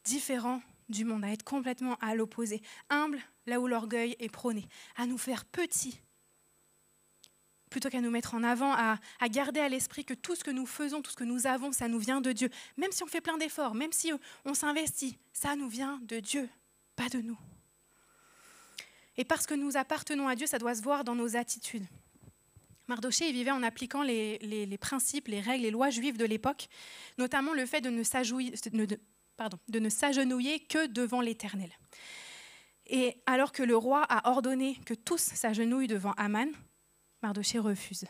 différents du monde, à être complètement à l'opposé, humbles là où l'orgueil est prôné, à nous faire petits, plutôt qu'à nous mettre en avant, à garder à l'esprit que tout ce que nous faisons, tout ce que nous avons, ça nous vient de Dieu. Même si on fait plein d'efforts, même si on s'investit, ça nous vient de Dieu, pas de nous. Et parce que nous appartenons à Dieu, ça doit se voir dans nos attitudes. Mardoché il vivait en appliquant les principes, les règles, les lois juives de l'époque, notamment le fait de ne de ne s'agenouiller que devant l'Éternel. Et alors que le roi a ordonné que tous s'agenouillent devant Aman, Mardochée refuse.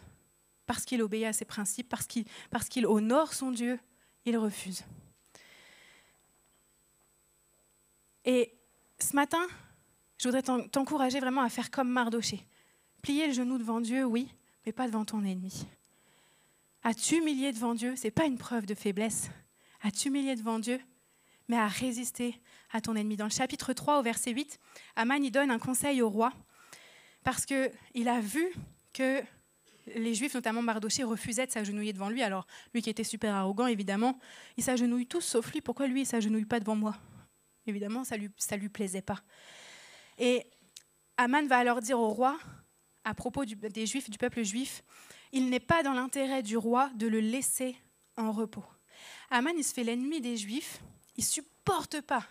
Parce qu'il obéit à ses principes, parce qu'il honore son Dieu, il refuse. Et ce matin, je voudrais t'encourager vraiment à faire comme Mardochée. Plier le genou devant Dieu, oui, mais pas devant ton ennemi. À t'humilier devant Dieu, ce n'est pas une preuve de faiblesse. À t'humilier devant Dieu, mais à résister à ton ennemi. Dans le chapitre 3, au verset 8, Aman y donne un conseil au roi parce qu'il a vu que les Juifs, notamment Mardochée, refusaient de s'agenouiller devant lui. Alors, lui qui était super arrogant, évidemment, ils s'agenouillent tous sauf lui. Pourquoi lui, il ne s'agenouille pas devant moi ? Évidemment, ça lui plaisait pas. Et Aman va alors dire au roi, à propos des Juifs, du peuple juif, il n'est pas dans l'intérêt du roi de le laisser en repos. Aman, il se fait l'ennemi des Juifs, il ne supporte pas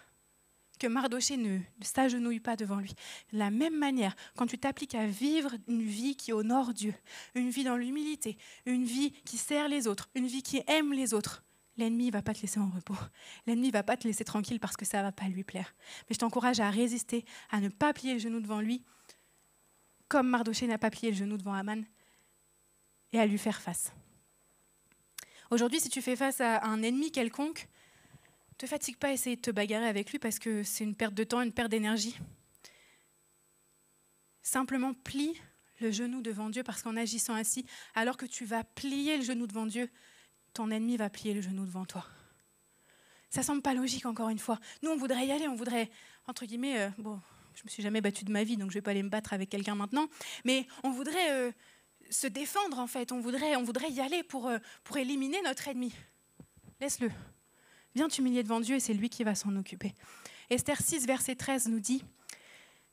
que Mardochée ne s'agenouille pas devant lui. De la même manière, quand tu t'appliques à vivre une vie qui honore Dieu, une vie dans l'humilité, une vie qui sert les autres, une vie qui aime les autres, l'ennemi ne va pas te laisser en repos. L'ennemi ne va pas te laisser tranquille parce que ça ne va pas lui plaire. Mais je t'encourage à résister, à ne pas plier le genou devant lui, comme Mardochée n'a pas plié le genou devant Aman, et à lui faire face. Aujourd'hui, si tu fais face à un ennemi quelconque, ne te fatigue pas à essayer de te bagarrer avec lui parce que c'est une perte de temps, une perte d'énergie. Simplement plie le genou devant Dieu parce qu'en agissant ainsi, alors que tu vas plier le genou devant Dieu, ton ennemi va plier le genou devant toi. Ça semble pas logique encore une fois. Nous, on voudrait y aller, on voudrait, entre guillemets, je me suis jamais battue de ma vie, donc je vais pas aller me battre avec quelqu'un maintenant, mais on voudrait se défendre en fait, on voudrait y aller pour éliminer notre ennemi. Laisse-le. Viens t'humilier devant Dieu et c'est lui qui va s'en occuper. Esther 6, verset 13 nous dit,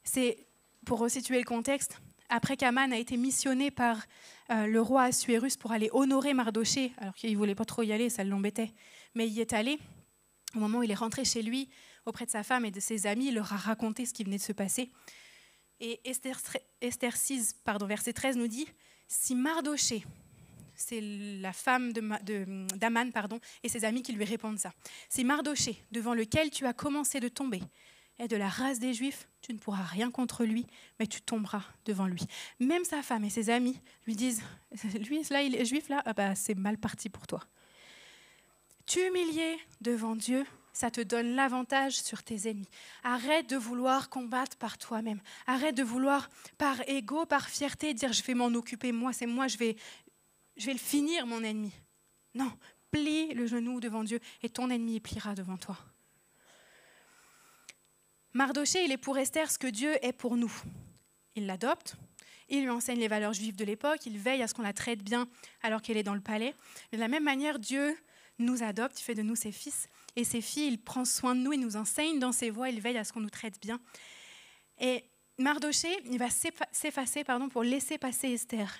c'est pour resituer le contexte, après qu'Aman a été missionné par le roi Assuérus pour aller honorer Mardochée, alors qu'il ne voulait pas trop y aller, ça l'embêtait, mais il y est allé. Au moment où il est rentré chez lui, auprès de sa femme et de ses amis, il leur a raconté ce qui venait de se passer. Et Esther 6, verset 13 nous dit, si Mardochée, c'est la femme d'Aman, et ses amis qui lui répondent ça. Si Mardochée, devant lequel tu as commencé de tomber, est de la race des Juifs, tu ne pourras rien contre lui, mais tu tomberas devant lui. Même sa femme et ses amis lui disent, lui, là, il est juif, là, c'est mal parti pour toi. T'humilier devant Dieu, ça te donne l'avantage sur tes ennemis. Arrête de vouloir combattre par toi-même. Arrête de vouloir, par ego, par fierté, dire je vais m'en occuper, moi, c'est moi, je vais le finir, mon ennemi. Non, plie le genou devant Dieu et ton ennemi pliera devant toi. Mardochée, il est pour Esther ce que Dieu est pour nous. Il l'adopte, il lui enseigne les valeurs juives de l'époque, il veille à ce qu'on la traite bien alors qu'elle est dans le palais. De la même manière, Dieu nous adopte, il fait de nous ses fils et ses filles, il prend soin de nous, il nous enseigne dans ses voies, il veille à ce qu'on nous traite bien. Et Mardochée, il va s'effacer pour laisser passer Esther.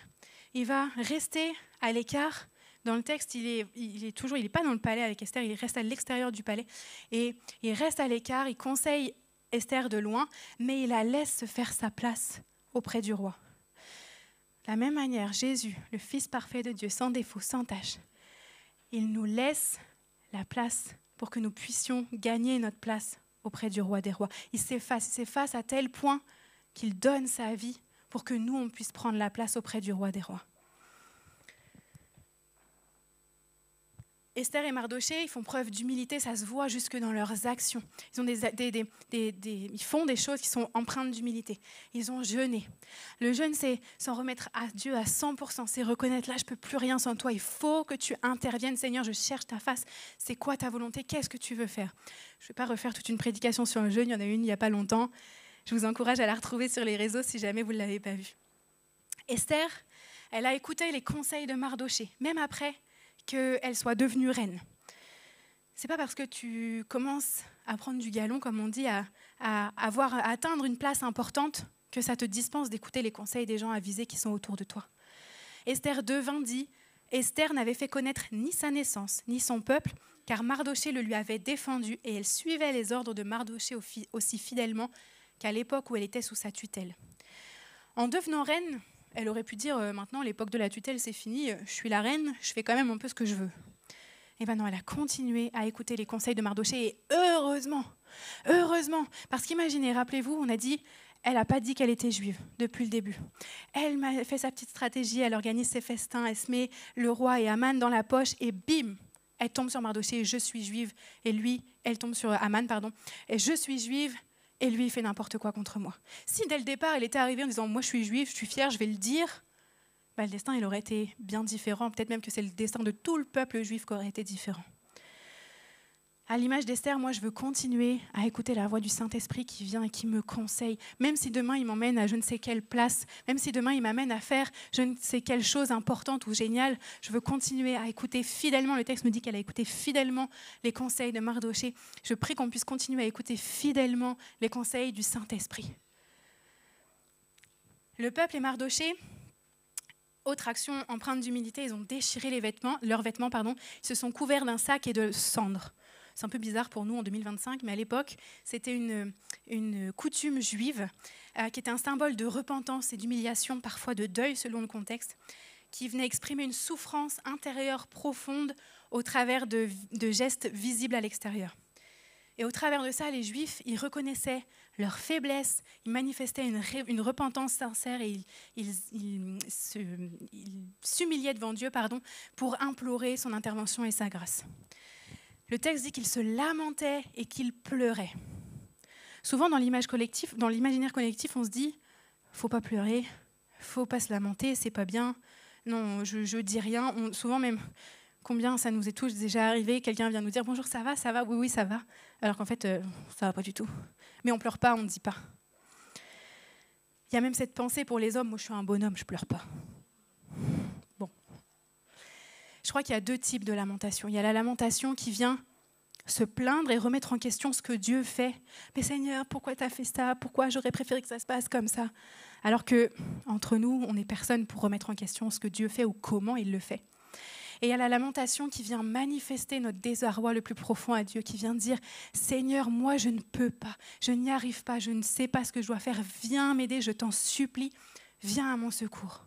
Il va rester à l'écart. Dans le texte, il n'est pas dans le palais avec Esther, il reste à l'extérieur du palais. Et il reste à l'écart, il conseille Esther de loin, mais il la laisse se faire sa place auprès du roi. De la même manière, Jésus, le Fils parfait de Dieu, sans défaut, sans tache, il nous laisse la place pour que nous puissions gagner notre place auprès du roi des rois. Il s'efface à tel point qu'il donne sa vie pour que nous, on puisse prendre la place auprès du roi des rois. Esther et Mardochée, ils font preuve d'humilité, ça se voit jusque dans leurs actions. Ils font des choses qui sont empreintes d'humilité. Ils ont jeûné. Le jeûne, c'est s'en remettre à Dieu à 100%. C'est reconnaître, là, je ne peux plus rien sans toi. Il faut que tu interviennes. Seigneur, je cherche ta face. C'est quoi ta volonté? Qu'est-ce que tu veux faire? Je ne vais pas refaire toute une prédication sur le jeûne. Il y en a une il n'y a pas longtemps. Je vous encourage à la retrouver sur les réseaux si jamais vous ne l'avez pas vue. Esther, elle a écouté les conseils de Mardochée, même après qu'elle soit devenue reine. C'est pas parce que tu commences à prendre du galon, comme on dit, à atteindre une place importante que ça te dispense d'écouter les conseils des gens avisés qui sont autour de toi. Esther 2:20 dit « Esther n'avait fait connaître ni sa naissance, ni son peuple, car Mardochée le lui avait défendu et elle suivait les ordres de Mardochée aussi fidèlement qu'à l'époque où elle était sous sa tutelle. » En devenant reine, elle aurait pu dire maintenant l'époque de la tutelle c'est fini, je suis la reine, je fais quand même un peu ce que je veux. Eh bien non, elle a continué à écouter les conseils de Mardochée et heureusement, parce qu'imaginez, rappelez-vous, on a dit, elle n'a pas dit qu'elle était juive depuis le début. Elle m'a fait sa petite stratégie, elle organise ses festins, elle se met le roi et Aman dans la poche et bim, elle tombe sur Mardochée, je suis juive, et lui, elle tombe sur Aman, et je suis juive, et lui, il fait n'importe quoi contre moi. Si dès le départ, elle était arrivée en disant, moi je suis juive, je suis fière, je vais le dire, le destin, il aurait été bien différent. Peut-être même que c'est le destin de tout le peuple juif qui aurait été différent. À l'image d'Esther, moi, je veux continuer à écouter la voix du Saint-Esprit qui vient et qui me conseille. Même si demain, il m'emmène à je ne sais quelle place, même si demain, il m'amène à faire je ne sais quelle chose importante ou géniale, je veux continuer à écouter fidèlement. Le texte nous dit qu'elle a écouté fidèlement les conseils de Mardochée. Je prie qu'on puisse continuer à écouter fidèlement les conseils du Saint-Esprit. Le peuple et Mardochée, autre action empreinte d'humilité, ils ont déchiré leurs vêtements, ils se sont couverts d'un sac et de cendres. C'est un peu bizarre pour nous en 2025, mais à l'époque, c'était une coutume juive qui était un symbole de repentance et d'humiliation, parfois de deuil selon le contexte, qui venait exprimer une souffrance intérieure profonde au travers de gestes visibles à l'extérieur. Et au travers de ça, les Juifs, ils reconnaissaient leur faiblesse, ils manifestaient une repentance sincère et ils s'humiliaient devant Dieu pour implorer son intervention et sa grâce. Le texte dit qu'ils se lamentaient et qu'ils pleuraient. Souvent, dans l'imaginaire collectif, on se dit « faut pas pleurer, faut pas se lamenter, c'est pas bien, non, je dis rien ». Souvent même, combien ça nous est tous déjà arrivé, quelqu'un vient nous dire « bonjour, ça va, oui, ça va », alors qu'en fait, ça va pas du tout. Mais on pleure pas, on ne dit pas. Il y a même cette pensée pour les hommes, moi je suis un bonhomme, je pleure pas. Bon. Je crois qu'il y a deux types de lamentation. Il y a la lamentation qui vient se plaindre et remettre en question ce que Dieu fait. Mais Seigneur, pourquoi tu as fait ça? Pourquoi j'aurais préféré que ça se passe comme ça? Alors que entre nous, on n'est personne pour remettre en question ce que Dieu fait ou comment il le fait. Et il y a la lamentation qui vient manifester notre désarroi le plus profond à Dieu, qui vient dire « Seigneur, moi je ne peux pas, je n'y arrive pas, je ne sais pas ce que je dois faire, viens m'aider, je t'en supplie, viens à mon secours. »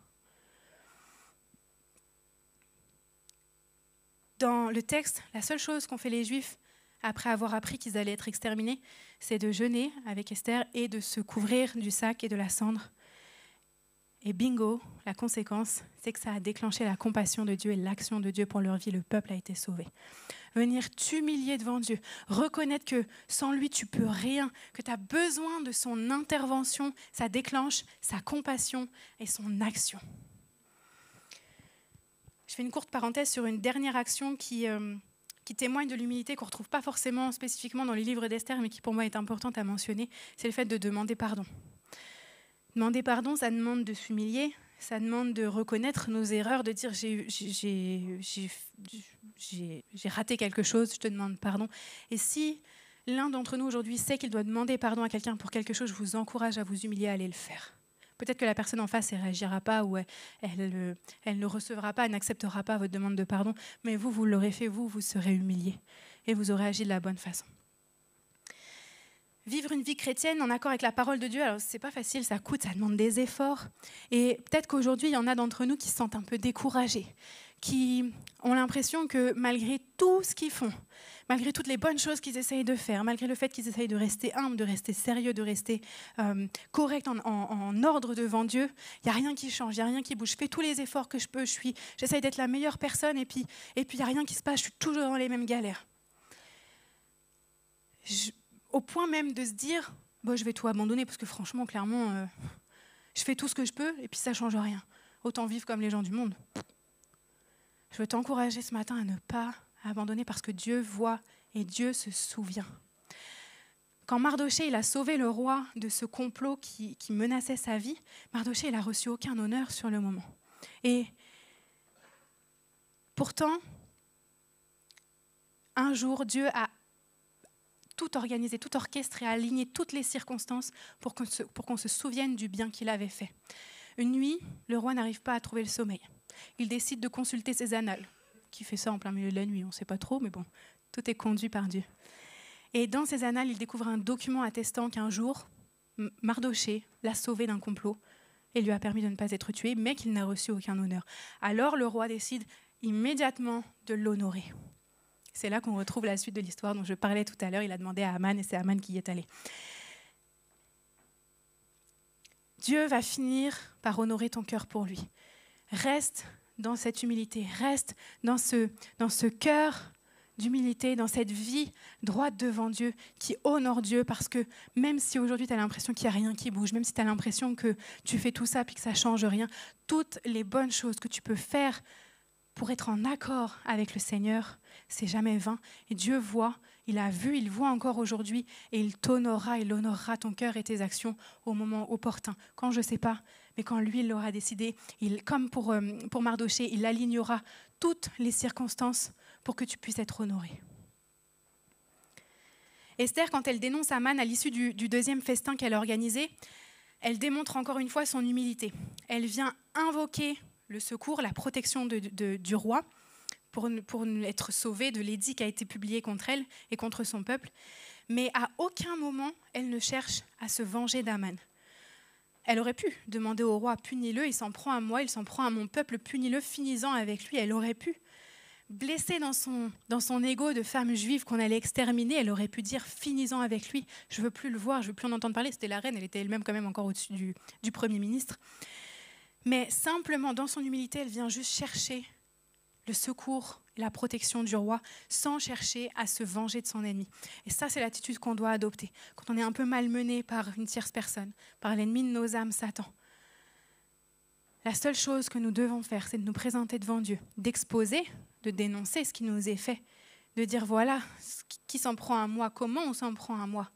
Dans le texte, la seule chose qu'ont fait les Juifs après avoir appris qu'ils allaient être exterminés, c'est de jeûner avec Esther et de se couvrir du sac et de la cendre. Et bingo, la conséquence, c'est que ça a déclenché la compassion de Dieu et l'action de Dieu pour leur vie. Le peuple a été sauvé. Venir t'humilier devant Dieu, reconnaître que sans lui, tu peux rien, que tu as besoin de son intervention, ça déclenche sa compassion et son action. Je fais une courte parenthèse sur une dernière action qui témoigne de l'humilité qu'on ne retrouve pas forcément spécifiquement dans les livres d'Esther, mais qui pour moi est importante à mentionner, c'est le fait de demander pardon. Demander pardon, ça demande de s'humilier, ça demande de reconnaître nos erreurs, de dire j'ai raté quelque chose, je te demande pardon. Et si l'un d'entre nous aujourd'hui sait qu'il doit demander pardon à quelqu'un pour quelque chose, je vous encourage à vous humilier, à aller le faire. Peut-être que la personne en face ne réagira pas ou elle ne recevra pas, elle n'acceptera pas votre demande de pardon, mais vous l'aurez fait, vous serez humilié et vous aurez agi de la bonne façon. Vivre une vie chrétienne en accord avec la parole de Dieu, alors c'est pas facile, ça coûte, ça demande des efforts. Et peut-être qu'aujourd'hui, il y en a d'entre nous qui se sentent un peu découragés, qui ont l'impression que malgré tout ce qu'ils font, malgré toutes les bonnes choses qu'ils essayent de faire, malgré le fait qu'ils essayent de rester humbles, de rester sérieux, de rester corrects en ordre devant Dieu, il n'y a rien qui change, il n'y a rien qui bouge. Je fais tous les efforts que je peux, j'essaye d'être la meilleure personne et puis il n'y a rien qui se passe, je suis toujours dans les mêmes galères. Au point même de se dire, je vais tout abandonner parce que franchement, clairement, je fais tout ce que je peux et puis ça ne change rien. Autant vivre comme les gens du monde. Je veux t'encourager ce matin à ne pas abandonner parce que Dieu voit et Dieu se souvient. Quand Mardochée il a sauvé le roi de ce complot qui menaçait sa vie, Mardochée il n'a reçu aucun honneur sur le moment. Et pourtant, un jour, Dieu a tout organisé, tout orchestré, aligné toutes les circonstances pour qu'on se souvienne du bien qu'il avait fait. Une nuit, le roi n'arrive pas à trouver le sommeil. Il décide de consulter ses annales. Qui fait ça en plein milieu de la nuit, on ne sait pas trop, mais bon, tout est conduit par Dieu. Et dans ses annales, il découvre un document attestant qu'un jour, Mardochée l'a sauvé d'un complot et lui a permis de ne pas être tué, mais qu'il n'a reçu aucun honneur. Alors le roi décide immédiatement de l'honorer. C'est là qu'on retrouve la suite de l'histoire dont je parlais tout à l'heure. Il a demandé à Aman et c'est Aman qui y est allé. Dieu va finir par honorer ton cœur pour lui. Reste dans cette humilité, reste dans ce cœur d'humilité, dans cette vie droite devant Dieu, qui honore Dieu, parce que même si aujourd'hui tu as l'impression qu'il n'y a rien qui bouge, même si tu as l'impression que tu fais tout ça puis que ça ne change rien, toutes les bonnes choses que tu peux faire pour être en accord avec le Seigneur, c'est jamais vain. Et Dieu voit, il a vu, il voit encore aujourd'hui, et il t'honorera, il honorera ton cœur et tes actions au moment opportun. Quand je ne sais pas, mais quand lui, il l'aura décidé, comme pour Mardoché, il alignera toutes les circonstances pour que tu puisses être honoré. Esther, quand elle dénonce Aman à l'issue du deuxième festin qu'elle a organisé, elle démontre encore une fois son humilité. Elle vient invoquer le secours, la protection du roi pour être sauvée de l'édit qui a été publié contre elle et contre son peuple. Mais à aucun moment, elle ne cherche à se venger d'Aman. Elle aurait pu demander au roi, punis-le, il s'en prend à moi, il s'en prend à mon peuple, punis-le, finis-en avec lui. Elle aurait pu. Blessée dans son ego de femme juive qu'on allait exterminer, elle aurait pu dire, finis-en avec lui, je ne veux plus le voir, je ne veux plus en entendre parler. C'était la reine, elle était elle-même quand même encore au-dessus du Premier ministre. Mais simplement, dans son humilité, elle vient juste chercher le secours et la protection du roi sans chercher à se venger de son ennemi. Et ça, c'est l'attitude qu'on doit adopter. Quand on est un peu malmené par une tierce personne, par l'ennemi de nos âmes, Satan, la seule chose que nous devons faire, c'est de nous présenter devant Dieu, d'exposer, de dénoncer ce qui nous est fait, de dire voilà, qui s'en prend à moi, comment on s'en prend à moi.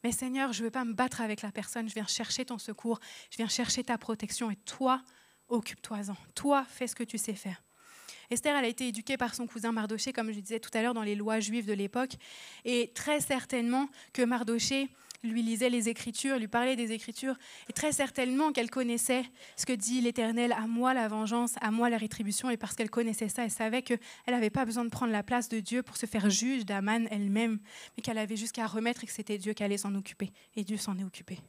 Mais Seigneur, je ne veux pas me battre avec la personne, je viens chercher ton secours, je viens chercher ta protection et toi, occupe-toi-en. Toi, fais ce que tu sais faire. Esther, elle a été éduquée par son cousin Mardoché, comme je disais tout à l'heure, dans les lois juives de l'époque. Et très certainement que Mardoché lui lisait les Écritures, lui parlait des Écritures. Et très certainement qu'elle connaissait ce que dit l'Éternel, à moi la vengeance, à moi la rétribution. Et parce qu'elle connaissait ça, elle savait qu'elle n'avait pas besoin de prendre la place de Dieu pour se faire juge d'Aman elle-même, mais qu'elle avait juste qu'à remettre et que c'était Dieu qui allait s'en occuper. Et Dieu s'en est occupé.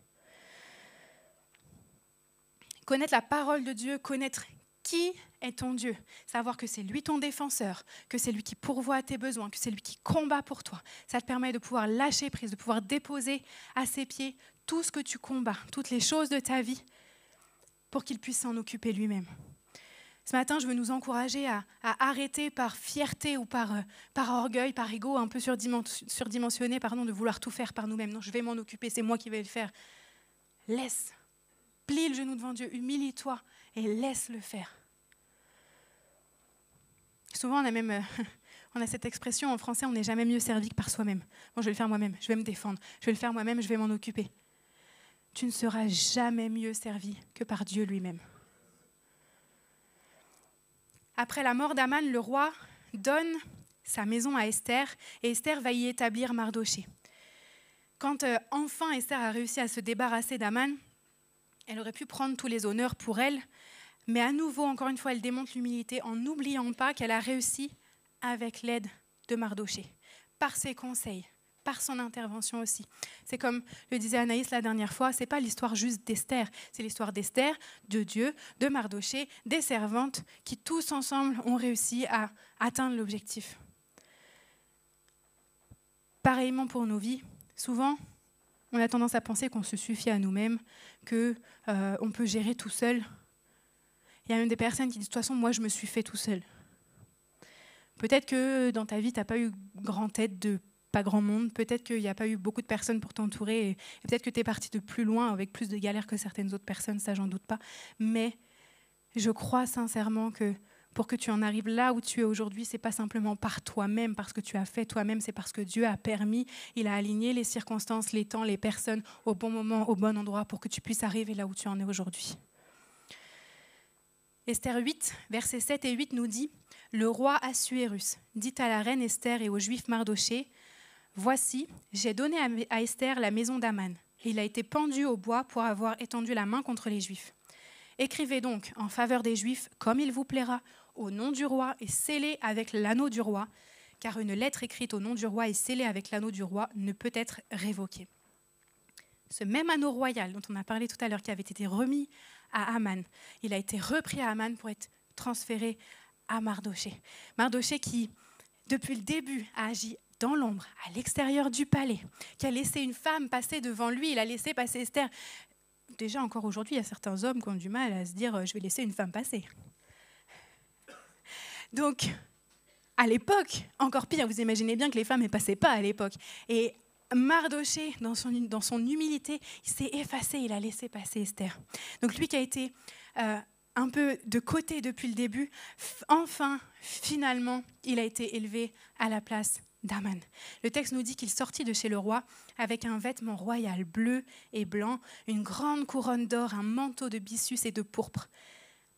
Connaître la parole de Dieu, connaître qui est ton Dieu, savoir que c'est lui ton défenseur, que c'est lui qui pourvoit à tes besoins, que c'est lui qui combat pour toi. Ça te permet de pouvoir lâcher prise, de pouvoir déposer à ses pieds tout ce que tu combats, toutes les choses de ta vie, pour qu'il puisse s'en occuper lui-même. Ce matin, je veux nous encourager à arrêter par fierté ou par orgueil, par ego un peu surdimensionné, de vouloir tout faire par nous-mêmes. Non, je vais m'en occuper, c'est moi qui vais le faire. Laisse, plie le genou devant Dieu, humilie-toi et laisse-le faire. Souvent, on a cette expression en français, on n'est jamais mieux servi que par soi-même. Bon, je vais le faire moi-même, je vais me défendre, je vais le faire moi-même, je vais m'en occuper. Tu ne seras jamais mieux servi que par Dieu lui-même. Après la mort d'Aman, le roi donne sa maison à Esther et Esther va y établir Mardoché. Quand enfin Esther a réussi à se débarrasser d'Aman, elle aurait pu prendre tous les honneurs pour elle, mais à nouveau, encore une fois, elle démontre l'humilité en n'oubliant pas qu'elle a réussi avec l'aide de Mardoché, par ses conseils, par son intervention aussi. C'est comme le disait Anaïs la dernière fois, ce n'est pas l'histoire juste d'Esther, c'est l'histoire d'Esther, de Dieu, de Mardoché, des servantes qui tous ensemble ont réussi à atteindre l'objectif. Pareillement pour nos vies, souvent, on a tendance à penser qu'on se suffit à nous-mêmes, qu'on peut gérer tout seul. Il y a même des personnes qui disent « de toute façon, moi, je me suis fait tout seul ». Peut-être que dans ta vie, tu n'as pas eu grande aide de pas grand monde. Peut-être qu'il n'y a pas eu beaucoup de personnes pour t'entourer. Et peut-être que tu es parti de plus loin avec plus de galères que certaines autres personnes, ça, j'en doute pas. Mais je crois sincèrement que pour que tu en arrives là où tu es aujourd'hui, ce n'est pas simplement par toi-même, parce que tu as fait toi-même, c'est parce que Dieu a permis, il a aligné les circonstances, les temps, les personnes au bon moment, au bon endroit pour que tu puisses arriver là où tu en es aujourd'hui. Esther 8, versets 7 et 8 nous dit « Le roi Assuérus dit à la reine Esther et aux Juifs Mardoché, « Voici, j'ai donné à Esther la maison d'Aman, et il a été pendu au bois pour avoir étendu la main contre les Juifs. Écrivez donc en faveur des Juifs comme il vous plaira, au nom du roi et scellée avec l'anneau du roi, car une lettre écrite au nom du roi et scellée avec l'anneau du roi ne peut être révoquée. » Ce même anneau royal dont on a parlé tout à l'heure, qui avait été remis à Aman, il a été repris à Aman pour être transféré à Mardoché. Mardoché qui depuis le début, a agi dans l'ombre, à l'extérieur du palais, qui a laissé une femme passer devant lui, il a laissé passer Esther. Déjà, encore aujourd'hui, il y a certains hommes qui ont du mal à se dire « je vais laisser une femme passer ». Donc, à l'époque, encore pire, vous imaginez bien que les femmes ne passaient pas à l'époque. Et Mardochée, dans son humilité, il s'est effacé, il a laissé passer Esther. Donc lui qui a été un peu de côté depuis le début, enfin, finalement, il a été élevé à la place d'Aman. Le texte nous dit qu'il sortit de chez le roi avec un vêtement royal bleu et blanc, une grande couronne d'or, un manteau de byssus et de pourpre.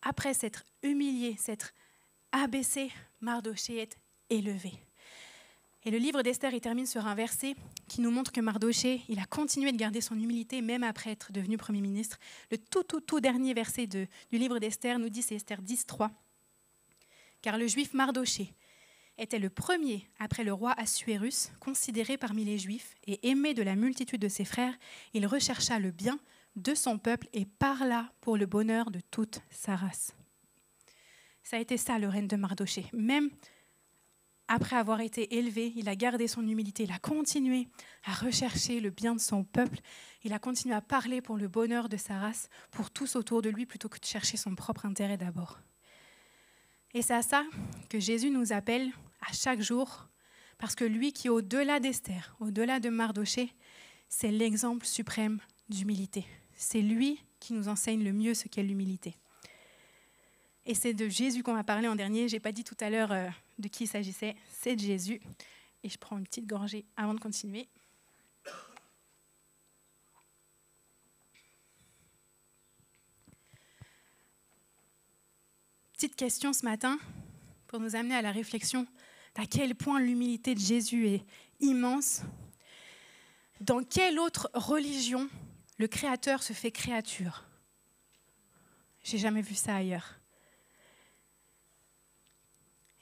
Après s'être humilié, s'être abaissé, Mardochée est élevé. Et le livre d'Esther, il termine sur un verset qui nous montre que Mardochée, il a continué de garder son humilité même après être devenu Premier ministre. Le tout dernier verset du livre d'Esther nous dit, c'est Esther 10, 3. Car le juif Mardochée était le premier, après le roi Assuérus, considéré parmi les juifs et aimé de la multitude de ses frères. Il rechercha le bien de son peuple et parla pour le bonheur de toute sa race. Ça a été ça le règne de Mardochée. Même après avoir été élevé, il a gardé son humilité, il a continué à rechercher le bien de son peuple, il a continué à parler pour le bonheur de sa race, pour tous autour de lui, plutôt que de chercher son propre intérêt d'abord. Et c'est à ça que Jésus nous appelle à chaque jour, parce que lui qui est au-delà d'Esther, au-delà de Mardochée, c'est l'exemple suprême d'humilité. C'est lui qui nous enseigne le mieux ce qu'est l'humilité. Et c'est de Jésus qu'on va parler en dernier. Je n'ai pas dit tout à l'heure de qui il s'agissait. C'est de Jésus. Et je prends une petite gorgée avant de continuer. Petite question ce matin pour nous amener à la réflexion d'à quel point l'humilité de Jésus est immense. Dans quelle autre religion le Créateur se fait créature? J'ai jamais vu ça ailleurs.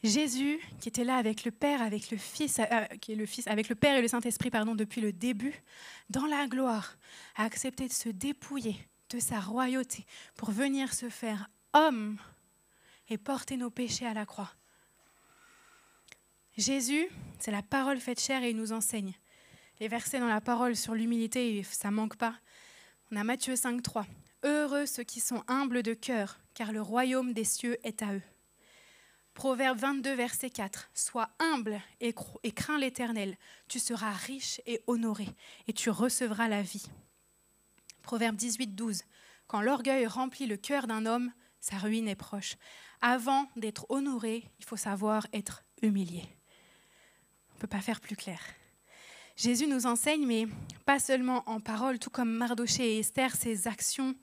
Jésus, qui était là avec le Père, avec le Fils, avec le Père et le Saint-Esprit, depuis le début, dans la gloire, a accepté de se dépouiller de sa royauté pour venir se faire homme et porter nos péchés à la croix. Jésus, c'est la parole faite chair et il nous enseigne. Les versets dans la parole sur l'humilité, ça ne manque pas. On a Matthieu 5, 3. Heureux ceux qui sont humbles de cœur, car le royaume des cieux est à eux. Proverbe 22, verset 4. Sois humble et crains l'Éternel. Tu seras riche et honoré, et tu recevras la vie. Proverbe 18, 12. Quand l'orgueil remplit le cœur d'un homme, sa ruine est proche. Avant d'être honoré, il faut savoir être humilié. On ne peut pas faire plus clair. Jésus nous enseigne, mais pas seulement en parole, tout comme Mardochée et Esther, ses actions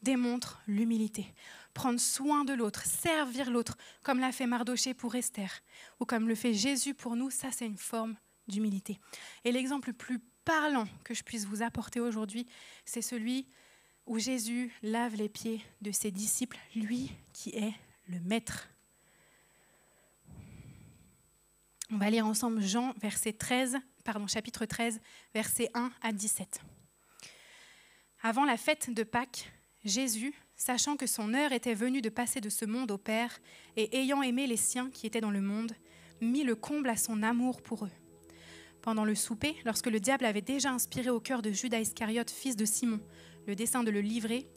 démontrent l'humilité. Prendre soin de l'autre, servir l'autre, comme l'a fait Mardochée pour Esther, ou comme le fait Jésus pour nous, ça c'est une forme d'humilité. Et l'exemple le plus parlant que je puisse vous apporter aujourd'hui, c'est celui où Jésus lave les pieds de ses disciples, lui qui est le maître. On va lire ensemble Jean, chapitre 13, versets 1 à 17. Avant la fête de Pâques, Jésus, sachant que son heure était venue de passer de ce monde au Père, et ayant aimé les siens qui étaient dans le monde, mit le comble à son amour pour eux. Pendant le souper, lorsque le diable avait déjà inspiré au cœur de Judas Iscariote, fils de Simon, le dessein de le livrer,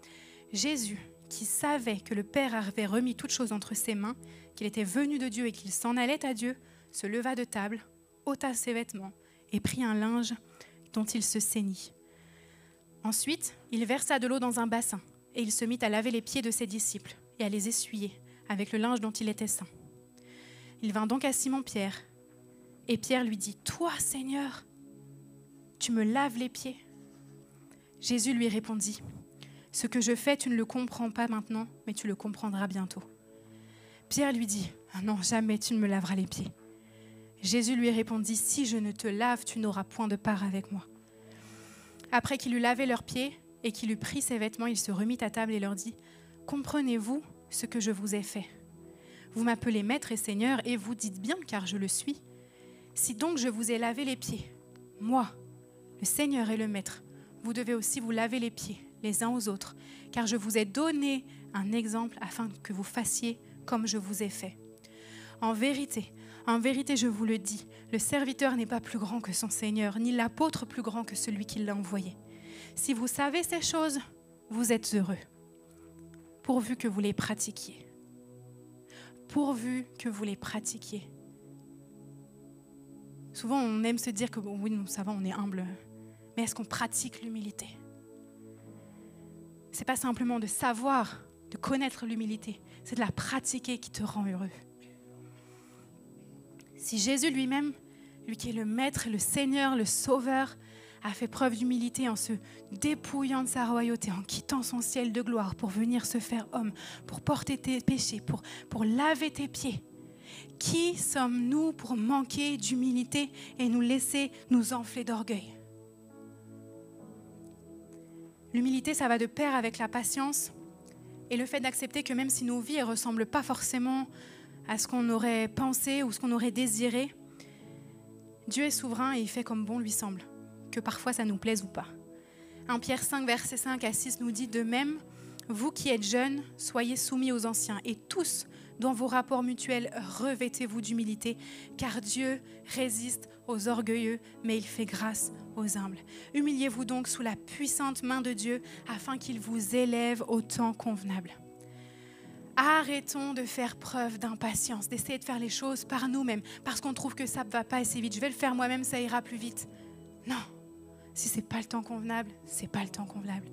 Jésus, qui savait que le Père avait remis toutes choses entre ses mains, qu'il était venu de Dieu et qu'il s'en allait à Dieu, se leva de table, ôta ses vêtements et prit un linge dont il se ceignit. Ensuite, il versa de l'eau dans un bassin et il se mit à laver les pieds de ses disciples et à les essuyer avec le linge dont il était ceint. Il vint donc à Simon-Pierre et Pierre lui dit « Toi, Seigneur, tu me laves les pieds ?» Jésus lui répondit « Ce que je fais, tu ne le comprends pas maintenant, mais tu le comprendras bientôt. » Pierre lui dit « Ah non, jamais tu ne me laveras les pieds. » Jésus lui répondit « Si je ne te lave, tu n'auras point de part avec moi. » Après qu'il eut lavé leurs pieds et qu'il eut pris ses vêtements, il se remit à table et leur dit « Comprenez-vous ce que je vous ai fait? Vous m'appelez maître et seigneur et vous dites bien car je le suis. Si donc je vous ai lavé les pieds, moi, le Seigneur et le maître, vous devez aussi vous laver les pieds les uns aux autres, car je vous ai donné un exemple afin que vous fassiez comme je vous ai fait. En vérité, je vous le dis, le serviteur n'est pas plus grand que son Seigneur, ni l'apôtre plus grand que celui qui l'a envoyé. Si vous savez ces choses, vous êtes heureux, pourvu que vous les pratiquiez. Pourvu que vous les pratiquiez. Souvent, on aime se dire que bon, oui, ça va, on est humble. Mais est-ce qu'on pratique l'humilité? Ce n'est pas simplement de savoir, de connaître l'humilité, c'est de la pratiquer qui te rend heureux. Si Jésus lui-même, lui qui est le Maître, le Seigneur, le Sauveur, a fait preuve d'humilité en se dépouillant de sa royauté, en quittant son ciel de gloire pour venir se faire homme, pour porter tes péchés, pour laver tes pieds. Qui sommes-nous pour manquer d'humilité et nous laisser nous enfler d'orgueil? L'humilité, ça va de pair avec la patience et le fait d'accepter que même si nos vies ne ressemblent pas forcément à ce qu'on aurait pensé ou ce qu'on aurait désiré, Dieu est souverain et il fait comme bon lui semble, que parfois ça nous plaise ou pas. 1 Pierre 5, versets 5 à 6 nous dit « De même, vous qui êtes jeunes, soyez soumis aux anciens et tous, dans vos rapports mutuels, revêtez-vous d'humilité, car Dieu résiste aux orgueilleux, mais il fait grâce aux humbles. Humiliez-vous donc sous la puissante main de Dieu, afin qu'il vous élève au temps convenable. » Arrêtons de faire preuve d'impatience, d'essayer de faire les choses par nous-mêmes, parce qu'on trouve que ça ne va pas assez vite. Je vais le faire moi-même, ça ira plus vite. Non, si ce n'est pas le temps convenable, ce n'est pas le temps convenable.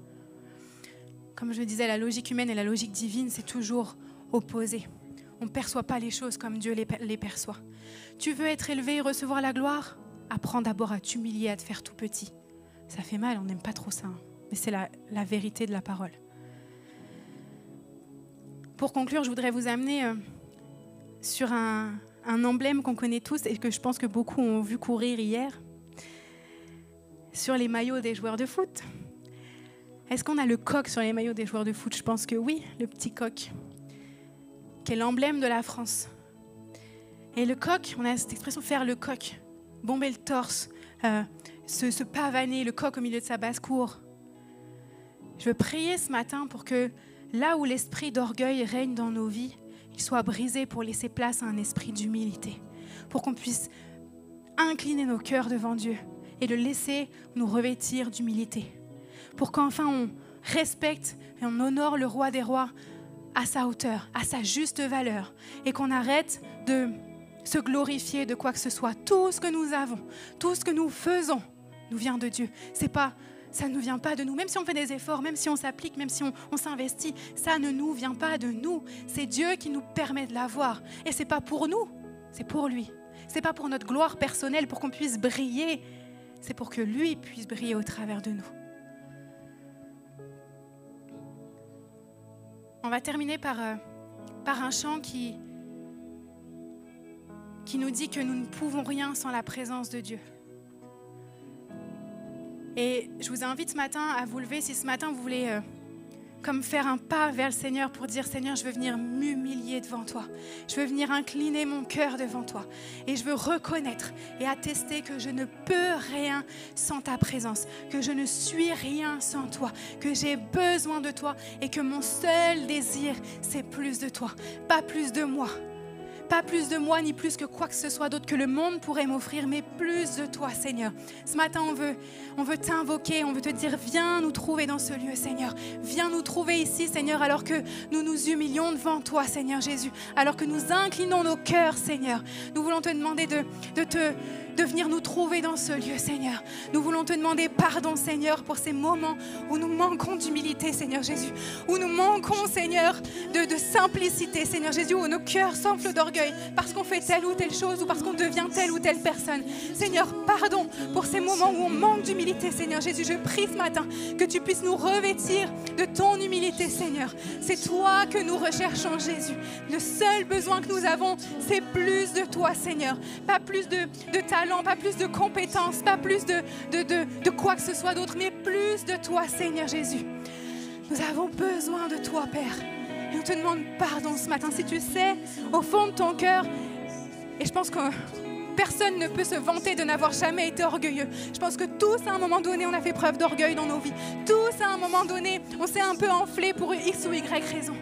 Comme je le disais, la logique humaine et la logique divine, c'est toujours opposé. On ne perçoit pas les choses comme Dieu les perçoit. Tu veux être élevé et recevoir la gloire? Apprends d'abord à t'humilier, à te faire tout petit. Ça fait mal, on n'aime pas trop ça, hein. Mais c'est la vérité de la parole. Pour conclure, je voudrais vous amener sur un emblème qu'on connaît tous et que je pense que beaucoup ont vu courir hier, sur les maillots des joueurs de foot. Est-ce qu'on a le coq sur les maillots des joueurs de foot? Je pense que oui, le petit coq, qui est l'emblème de la France. Et le coq, on a cette expression faire le coq, bomber le torse, se pavaner, le coq au milieu de sa basse-cour. Je veux prier ce matin pour que là où l'esprit d'orgueil règne dans nos vies, il soit brisé pour laisser place à un esprit d'humilité, pour qu'on puisse incliner nos cœurs devant Dieu et le laisser nous revêtir d'humilité, pour qu'enfin on respecte et on honore le roi des rois à sa hauteur, à sa juste valeur, et qu'on arrête de se glorifier de quoi que ce soit. Tout ce que nous avons, tout ce que nous faisons nous vient de Dieu. Ça ne vient pas de nous, même si on fait des efforts, même si on s'applique, même si on s'investit, ça ne nous vient pas de nous. C'est Dieu qui nous permet de l'avoir. Et ce n'est pas pour nous, c'est pour lui. Ce n'est pas pour notre gloire personnelle, pour qu'on puisse briller, c'est pour que lui puisse briller au travers de nous. On va terminer par un chant qui nous dit que nous ne pouvons rien sans la présence de Dieu. Et je vous invite ce matin à vous lever, si ce matin vous voulez comme faire un pas vers le Seigneur pour dire « Seigneur, je veux venir m'humilier devant toi. Je veux venir incliner mon cœur devant toi. Et je veux reconnaître et attester que je ne peux rien sans ta présence, que je ne suis rien sans toi, que j'ai besoin de toi et que mon seul désir, c'est plus de toi, pas plus de moi. Pas plus de moi, ni plus que quoi que ce soit d'autre que le monde pourrait m'offrir, mais plus de toi, Seigneur. Ce matin, on veut t'invoquer, on veut te dire, viens nous trouver dans ce lieu, Seigneur. Viens nous trouver ici, Seigneur, alors que nous nous humilions devant toi, Seigneur Jésus. Alors que nous inclinons nos cœurs, Seigneur. Nous voulons te demander de venir nous trouver dans ce lieu, Seigneur. Nous voulons te demander pardon, Seigneur, pour ces moments où nous manquons d'humilité, Seigneur Jésus. Où nous manquons, Seigneur, de simplicité, Seigneur Jésus, où nos cœurs s'enflent d'orgueil parce qu'on fait telle ou telle chose ou parce qu'on devient telle ou telle personne. Seigneur, pardon pour ces moments où on manque d'humilité, Seigneur Jésus. Je prie ce matin que tu puisses nous revêtir de ton humilité, Seigneur. C'est toi que nous recherchons, Jésus. Le seul besoin que nous avons, c'est plus de toi, Seigneur. Pas plus de talent, pas plus de compétences, pas plus de quoi que ce soit d'autre, mais plus de toi, Seigneur Jésus. Nous avons besoin de toi, Père. Et on te demande pardon ce matin. Si tu sais, au fond de ton cœur, et je pense que personne ne peut se vanter de n'avoir jamais été orgueilleux. Je pense que tous, à un moment donné, on a fait preuve d'orgueil dans nos vies. Tous, à un moment donné, on s'est un peu enflé pour X ou Y raison.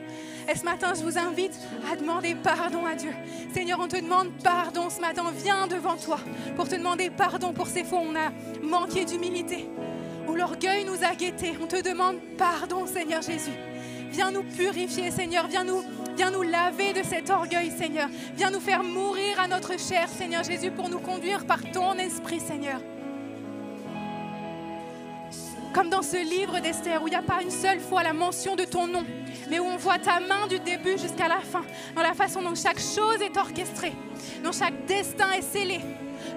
Et ce matin, je vous invite à demander pardon à Dieu. Seigneur, on te demande pardon ce matin. Viens devant toi pour te demander pardon pour ces fois où on a manqué d'humilité, où l'orgueil nous a guettés. On te demande pardon, Seigneur Jésus. Viens nous purifier, Seigneur. Viens nous laver de cet orgueil, Seigneur. Viens nous faire mourir à notre chair, Seigneur Jésus, pour nous conduire par ton esprit, Seigneur. Comme dans ce livre d'Esther, où il n'y a pas une seule fois la mention de ton nom, mais où on voit ta main du début jusqu'à la fin, dans la façon dont chaque chose est orchestrée, dont chaque destin est scellé.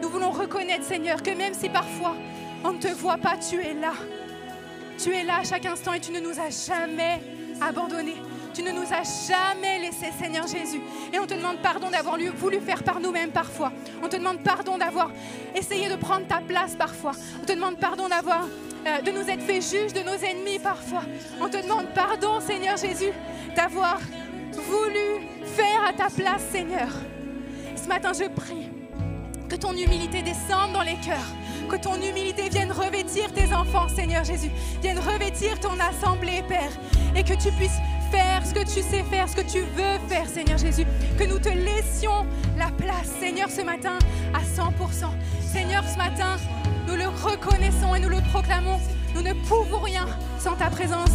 Nous voulons reconnaître, Seigneur, que même si parfois on ne te voit pas, tu es là. Tu es là à chaque instant et tu ne nous as jamais abandonnés. Tu ne nous as jamais laissés, Seigneur Jésus. Et on te demande pardon d'avoir voulu faire par nous-mêmes parfois. On te demande pardon d'avoir essayé de prendre ta place parfois. On te demande pardon de nous être fait juges de nos ennemis parfois. On te demande pardon, Seigneur Jésus, d'avoir voulu faire à ta place, Seigneur. Ce matin, je prie que ton humilité descende dans les cœurs, que ton humilité vienne revêtir tes enfants, Seigneur Jésus, vienne revêtir ton assemblée, Père, et que tu puisses faire ce que tu sais faire, ce que tu veux faire, Seigneur Jésus, que nous te laissions la place, Seigneur, ce matin à 100%. Seigneur, ce matin, nous le reconnaissons et nous le proclamons. Nous ne pouvons rien sans ta présence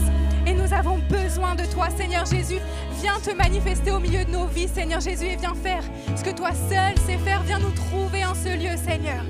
et nous avons besoin de toi, Seigneur Jésus. Viens te manifester au milieu de nos vies, Seigneur Jésus, et viens faire ce que toi seul sais faire. Viens nous trouver en ce lieu, Seigneur.